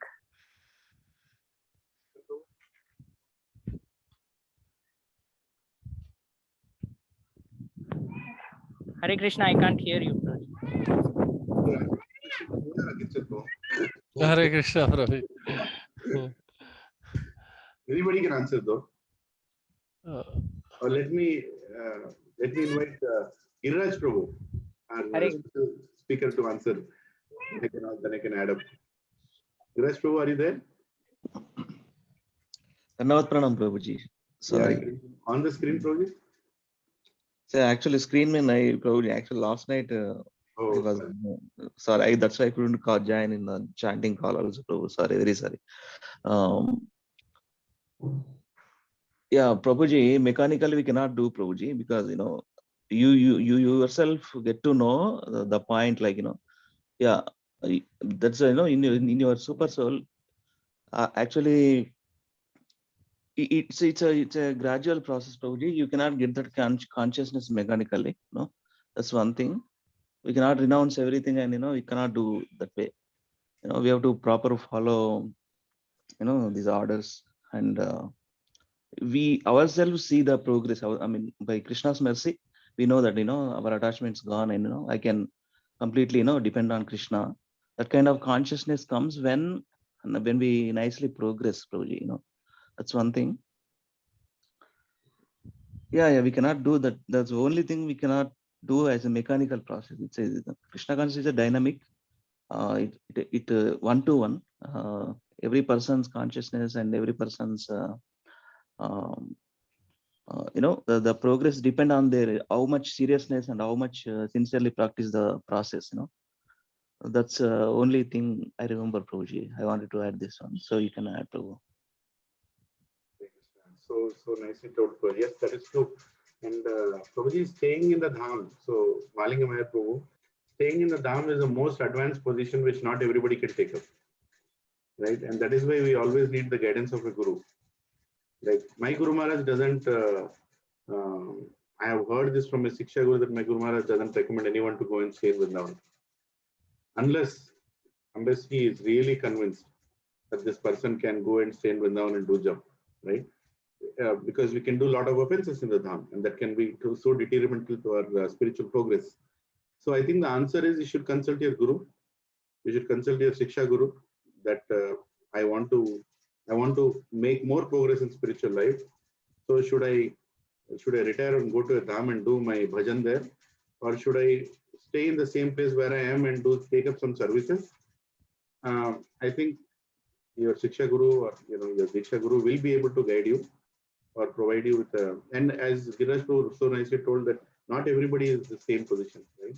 Hare Krishna, I can't hear you. Hare Krishna, Prabhuji. Anybody can answer though. Or let me invite Giriraj Prabhu, our speaker, to answer. Then I can add up. Giriraj Prabhu, are you there? Dhanavad Pranam, Prabhuji. Sorry. Yeah, on the screen, Prabhuji? So actually, screen mein nahi, Prabhuji. Actually, last night I was sorry. That's why I couldn't join in the chanting call also, Prabhu. Sorry, very sorry. Yeah, Prabhuji, mechanically we cannot do, Prabhuji, because you yourself get to know the point, like yeah, that's in your super soul. Actually, it's a gradual process, Prabhuji. You cannot get that consciousness mechanically. No, that's one thing. We cannot renounce everything, and we cannot do that way. We have to proper follow these orders, and we ourselves see the progress. I mean, by Krishna's mercy, we know that our attachment's gone, and I can completely depend on Krishna. That kind of consciousness comes when we nicely progress, Prabhuji. That's one thing. Yeah, we cannot do that. That's the only thing we cannot do as a mechanical process. It's Krishna consciousness is a dynamic. It one to one. Every person's consciousness and every person's the progress depend on their how much seriousness and how much sincerely practice the process. That's only thing I remember, Prabhuji. I wanted to add this one, so you can add, Prabhu. So nicely told. Yes, that is true. And Prabhuji, staying in the dham. So Malingamaya Prabhu, staying in the dham is the most advanced position which not everybody can take up, right? And that is why we always need the guidance of a guru. Like my Guru Maharaj doesn't. I have heard this from a Siksha Guru that my Guru Maharaj doesn't recommend anyone to go and stay in Vrindavan unless he is really convinced that this person can go and stay in Vrindavan and do jump, right? Because we can do a lot of offenses in the dham, and that can be so detrimental to our spiritual progress. So I think the answer is you should consult your guru. You should consult your Siksha Guru that I want to make more progress in spiritual life. So should I retire and go to a dham and do my bhajan there, or should I stay in the same place where I am and take up some services? I think your Shiksha Guru or your Diksha Guru will be able to guide you or provide you with and as Giriraj Prabhu so nicely told that not everybody is the same position, right?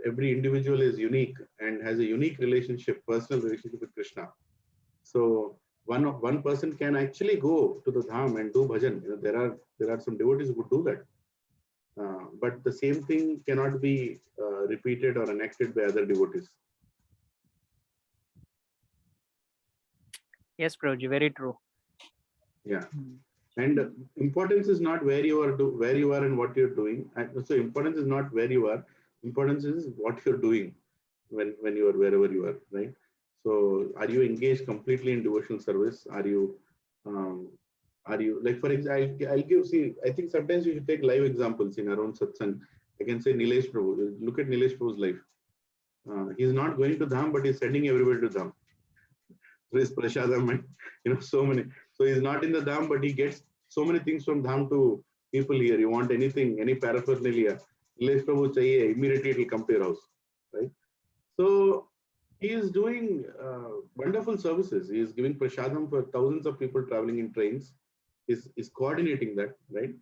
Every individual is unique and has a unique relationship, personal relationship with Krishna. So one person can actually go to the dham and do bhajan. There are some devotees who would do that. But the same thing cannot be repeated or enacted by other devotees. Yes, Prabhuji, very true. Yeah, and importance is not where you are and what you're doing. And so importance is not where you are. Importance is what you're doing when you are wherever you are, right? So, are you engaged completely in devotional service? Are you like, for example, I'll give. See, I think sometimes we should take live examples in our own satsang. I can say Nilesh Prabhu. Look at Nilesh Prabhu's life. He's not going to dham, but he's sending everybody to dham. So his prasadam and so many. So he's not in the dham, but he gets so many things from dham to people here. You want anything, any paraphernalia, Nilesh Prabhu chahiye, immediately it will come to your house, right? So he is doing wonderful services. He is giving prasadam for thousands of people traveling in trains. Is coordinating that, right?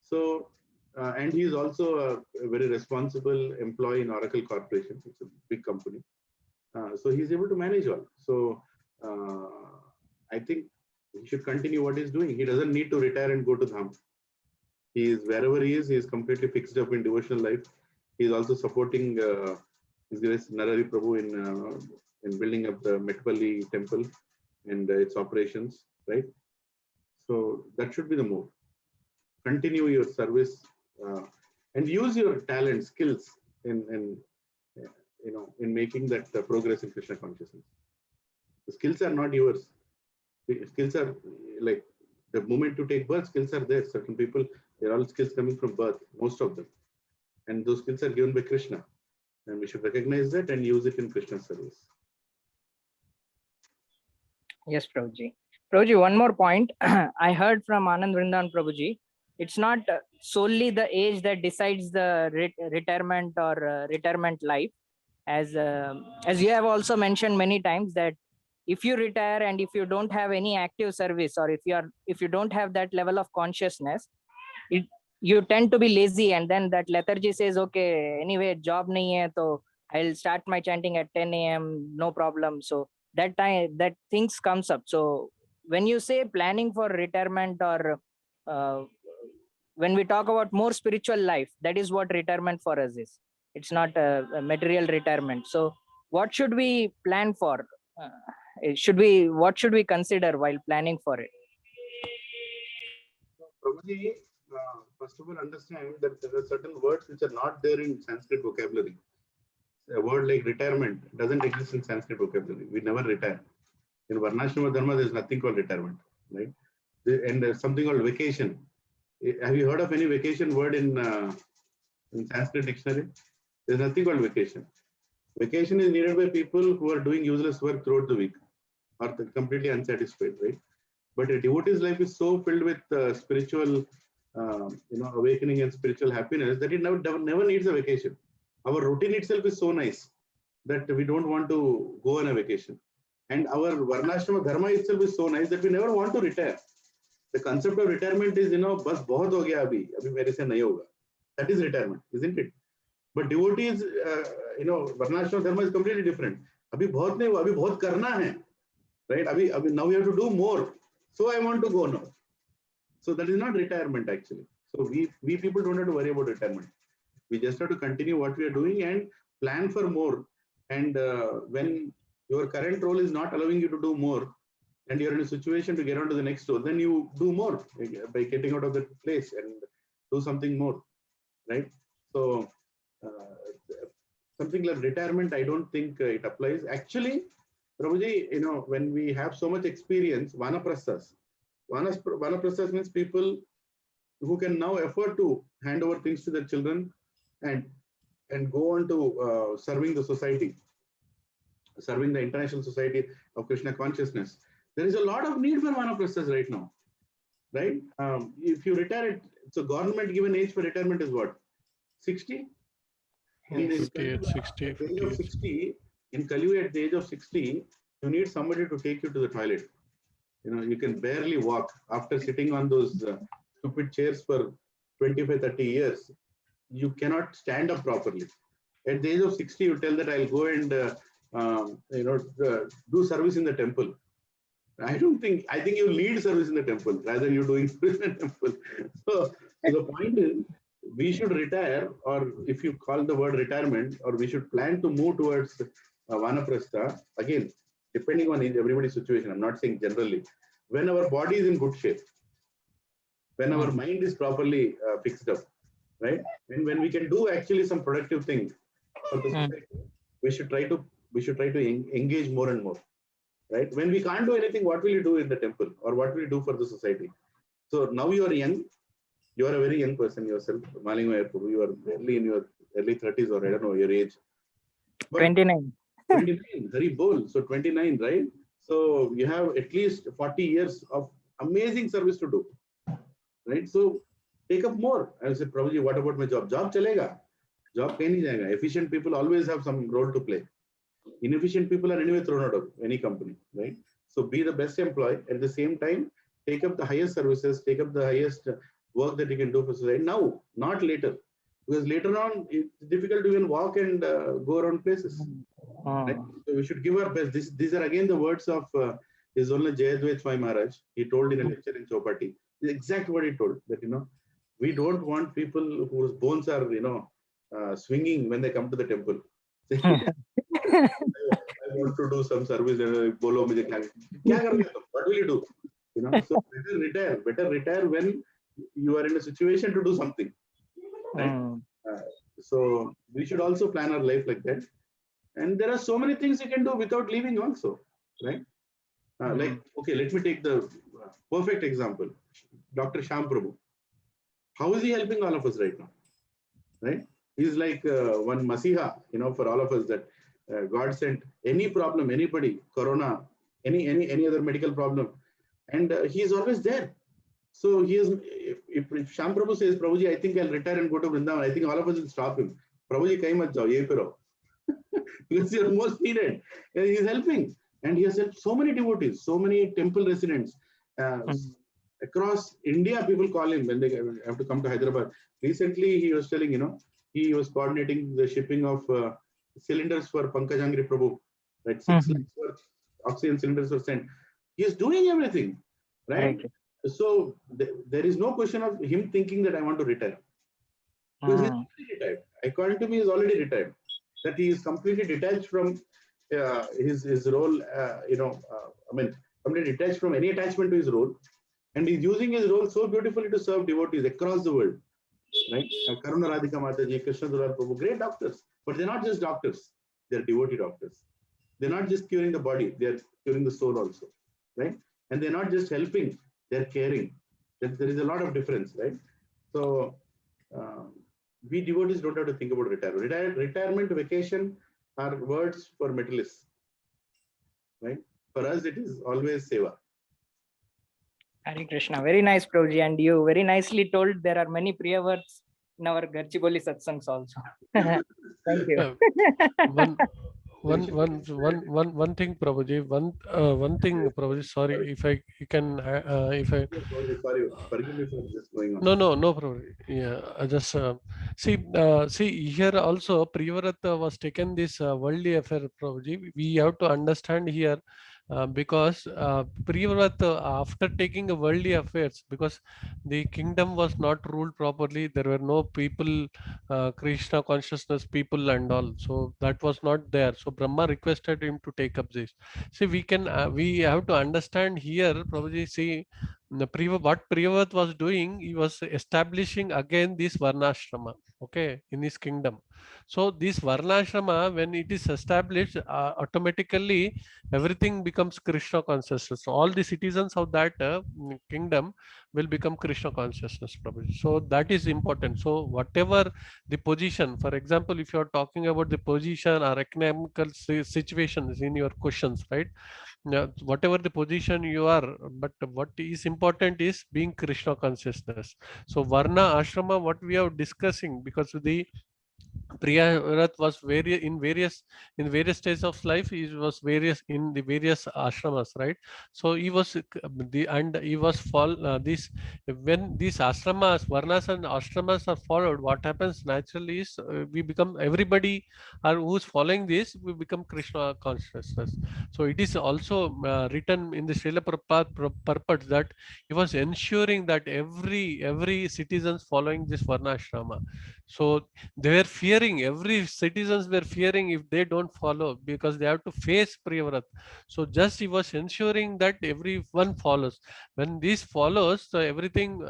So and he is also a very responsible employee in Oracle Corporation. It's a big company. So he's able to manage all. So I think he should continue what he's doing. He doesn't need to retire and go to dham. He is wherever he is completely fixed up in devotional life. He is also supporting His Grace Narari Prabhu in building up the Metpalli temple and its operations, right? So that should be the move. Continue your service and use your talent, skills in making that progress in Krishna consciousness. The skills are not yours. The skills are like the moment to take birth, skills are there. Certain people, they're all skills coming from birth, most of them. And those skills are given by Krishna. And we should recognize that and use it in Krishna's service. Yes, Prabhuji. Prabhuji, one more point. I heard from Anand Vrindavan Prabhuji, it's not solely the age that decides the retirement or retirement life. As you have also mentioned many times that if you retire and if you don't have any active service, or if you don't have that level of consciousness, you tend to be lazy, and then that lethargy says, okay, anyway, job nahi hai, so I'll start my chanting at 10 a.m. no problem. So that time that things comes up. So when you say planning for retirement, or when we talk about more spiritual life, that is what retirement for us is. It's not a material retirement. So what should we plan for? What should we consider while planning for it? Prabhuji, first of all, understand that there are certain words which are not there in Sanskrit vocabulary. A word like retirement doesn't exist in Sanskrit vocabulary. We never retire. In Varnashrama Dharma, there's nothing called retirement, right? And there's something called vacation. Have you heard of any vacation word in Sanskrit dictionary? There's nothing called vacation. Vacation is needed by people who are doing useless work throughout the week or completely unsatisfied, right? But a devotee's life is so filled with spiritual, awakening and spiritual happiness that it never needs a vacation. Our routine itself is so nice that we don't want to go on a vacation. And our Varnashrama Dharma itself is so nice that we never want to retire. The concept of retirement is, bas bahut ho gaya abhi mere se nahi hoga. That is retirement, isn't it? But devotees, Varnashrama Dharma is completely different. Abhi bahut nahi hua, abhi bahut karna hai, right? Abhi now we have to do more. So I want to go now. So that is not retirement actually. So we people don't have to worry about retirement. We just have to continue what we are doing and plan for more. And when your current role is not allowing you to do more, and you're in a situation to get on to the next role, then you do more by getting out of that place and do something more, right? So something like retirement, I don't think it applies. Actually, Prabhuji, when we have so much experience, Vanaprasthas means people who can now afford to hand over things to their children and go on to serving the society, serving the International Society of Krishna Consciousness. There is a lot of need for Vanaprasthas right now. right? If you retire at, so government given age for retirement is what? 60? In the 58, 60, at the age 58. of 60, in Kaliyu at the age of 60, you need somebody to take you to the toilet. You know, you can barely walk after sitting on those stupid chairs for 25, 30 years. You cannot stand up properly. At the age of 60, you tell that I'll go and do service in the temple. I think you lead service in the temple rather than you doing service in the temple. So the point is, we should retire, or if you call the word retirement, or we should plan to move towards Vanaprastha, again, depending on everybody's situation. I'm not saying generally. When our body is in good shape, when our mind is properly fixed up, right? And when we can do actually some productive things for the society, we should try to engage more and more, right? When we can't do anything, what will you do in the temple, or what will you do for the society? So now you are young. You are a very young person yourself, Malinga Prabhu. You are barely in your early 30s, or I don't know your age. But 29. 29, very bold. So 29, right? So you have at least 40 years of amazing service to do, right? So take up more. I said, Prabhuji, what about my job? Job chalega. Job kahin nahi jayega. Efficient people always have some role to play. Inefficient people are anyway thrown out of any company, right? So be the best employee. At the same time, take up the highest services, take up the highest work that you can do for society now, not later. Because later on, it's difficult to even walk and go around places. Right? So we should give our best. These are again the words of His Holiness Jayadvaita Swami Maharaj. He told in a lecture in Chowpatty. The exact what he told, that, we don't want people whose bones are, swinging when they come to the temple. I want to do some service. Bolo mujhe kya karenge tum? What will you do? So better retire when you are in a situation to do something. Right? So we should also plan our life like that. And there are so many things you can do without leaving also, right? Like, okay, let me take the perfect example. Dr. Shyam Prabhu. How is he helping all of us right now? Right? He's like one Masiha, for all of us, that God sent any problem, anybody, Corona, any other medical problem, and he is always there. So he is. If Shyam Prabhu says, Prabhuji, I think I'll retire and go to Vrindavan, I think all of us will stop him. Prabhuji, kahin mat jao, yehi karo. Because you're most needed. And he's helping. And he has helped so many devotees, so many temple residents. Across India, people call him when they have to come to Hyderabad. Recently, he was telling, he was coordinating the shipping of cylinders for Pankajangri Prabhu. Right? 6 lakhs worth oxygen cylinders were sent. He is doing everything. Right? So there is no question of him thinking that I want to retire. Because he's already retired. According to me, he's already retired. That he is completely detached from his role, completely detached from any attachment to his role. And he's using his role so beautifully to serve devotees across the world. Right? Karuna Radhika Mataji, Krishna Dular Prabhu, great doctors. But they're not just doctors. They're devotee doctors. They're not just curing the body. They're curing the soul also. Right? And they're not just helping. They're caring. There is a lot of difference. Right? So we devotees don't have to think about retirement. Retirement, vacation are words for materialists. Right? For us, it is always seva. Hare Krishna. Very nice, Prabhuji. And you very nicely told there are many Priya words in our Garchiboli satsangs also. Thank you. One thing, Prabhuji. One thing, Prabhuji. Sorry, if I Sorry, forgive me for just going on. No, Prabhuji. Yeah, I just see here also. Priyavrata was taken this worldly affair, Prabhuji. We have to understand here. Because Priyavrata, after taking a worldly affairs, because the kingdom was not ruled properly, there were no people, Krishna consciousness people and all. So that was not there. So Brahma requested him to take up this. See, we have to understand here, Prabhuji. See, what Priyavrata was doing, he was establishing again this Varnashrama, okay, in his kingdom. So this Varnashrama, when it is established, automatically everything becomes Krishna consciousness. So all the citizens of that kingdom will become Krishna consciousness, Prabhuji. So that is important. So whatever the position, for example, if you are talking about the position or economical situations in your questions, right? Whatever the position you are, but what is important important is being Krishna consciousness. So Varna Ashrama, what we are discussing, because the Priyavrat was in various stages of life. He was in the various ashramas, right? So he was when these ashramas, varnas and ashramas are followed. What happens naturally is we become everybody who's following this, we become Krishna consciousness. So it is also written in the Srila Prabhupada purport that he was ensuring that every citizens following this varna ashrama. So they were fearing, every citizens were fearing if they don't follow, because they have to face Priyavrat. So just he was ensuring that everyone follows. When this follows, so everything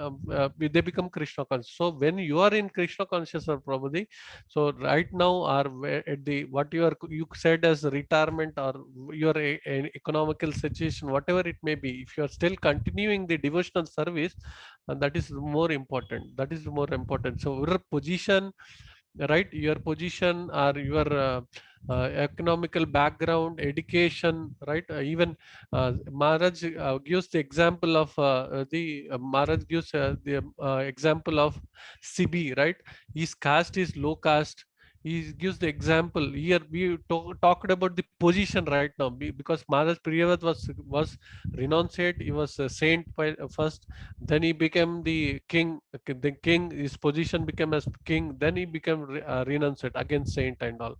they become Krishna conscious. So when you are in Krishna consciousness, Prabhuji, so right now at the what you said as retirement or your economical situation, whatever it may be, if you are still continuing the devotional service, that is more important. That is more important. So your position, right, your position or your economical background, education, right, even Maharaj gives the example of Maharaj gives the example of Sibi, right? His caste is low caste. He gives the example here. We talked about the position right now, because Maharaj Priyavat was renunciate. He was a saint first, then he became the king. The king, his position became as king, then he became renunciate, again saint and all.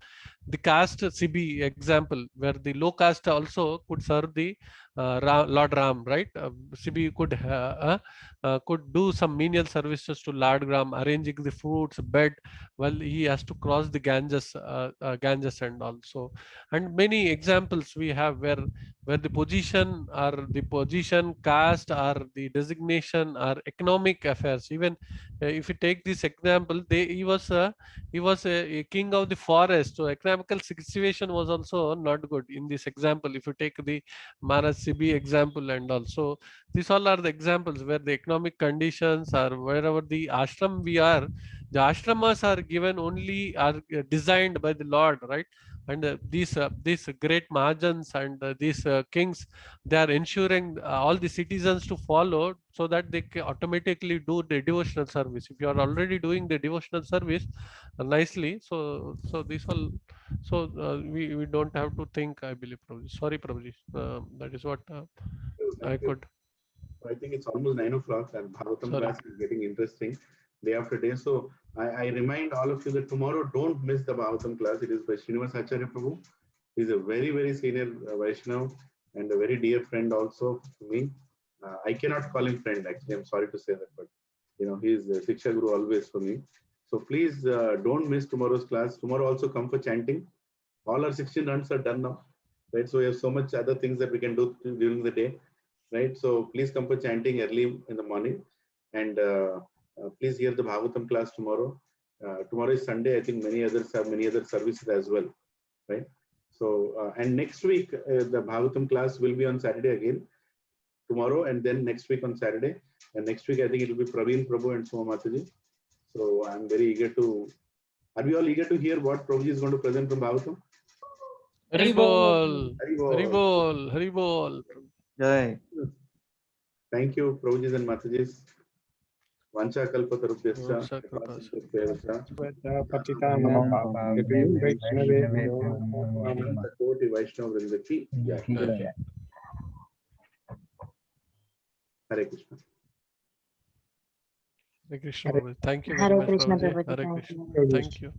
The caste Sibi example, where the low caste also could serve the Lord Ram, right? Sibi could do some menial services to Lord Ram, arranging the fruits, bed. Well, he has to cross the Ganges, Ganges and also, and many examples we have where the position caste or the designation or economic affairs. Even if you take this example, he was a king of the forest, so economical situation was also not good in this example. If you take the Maharaj Sibi example, and also these all are the examples where the economic conditions or wherever the ashram we are, the ashramas are given only, are designed by the Lord, right? And these great Mahajans and these kings, they are ensuring all the citizens to follow, so that they can automatically do the devotional service. If you are already doing the devotional service nicely, so this all, so we don't have to think, I believe, Prabhuji. Sorry, Prabhuji. That is what I could. I think it's almost 9 o'clock and Bhagavatam Sorry. class is getting interesting day after day. So I remind all of you that tomorrow don't miss the Bhagavatam class. It is by Srinivas Acharya Prabhu. He's a very, very senior Vaishnav and a very dear friend also to me. I cannot call him friend, actually. I'm sorry to say that, but he is the Shiksha Guru always for me. So please don't miss tomorrow's class. Tomorrow also come for chanting. All our 16 runs are done now, right? So we have so much other things that we can do during the day. Right, so please come for chanting early in the morning, and please hear the Bhagavatam class tomorrow. Tomorrow is Sunday. I think many others have many other services as well, right? So and next week the Bhagavatam class will be on Saturday again, tomorrow, and then next week on Saturday. And next week I think it will be Praveen Prabhu and Soma Mataji. So I'm very eager to. Are we all eager to hear what Prabhuji is going to present from Bhagavatam? Haribol, Haribol, Haribol. Jai. Thank you, Prabhujis and Matajis. Vancha kalpatarubhyascha. Koti Vaishnava Vrinda ki jai. Hare Krishna. Hare Krishna. Thank you very much, Prabhuji. Hare Krishna. Thank you.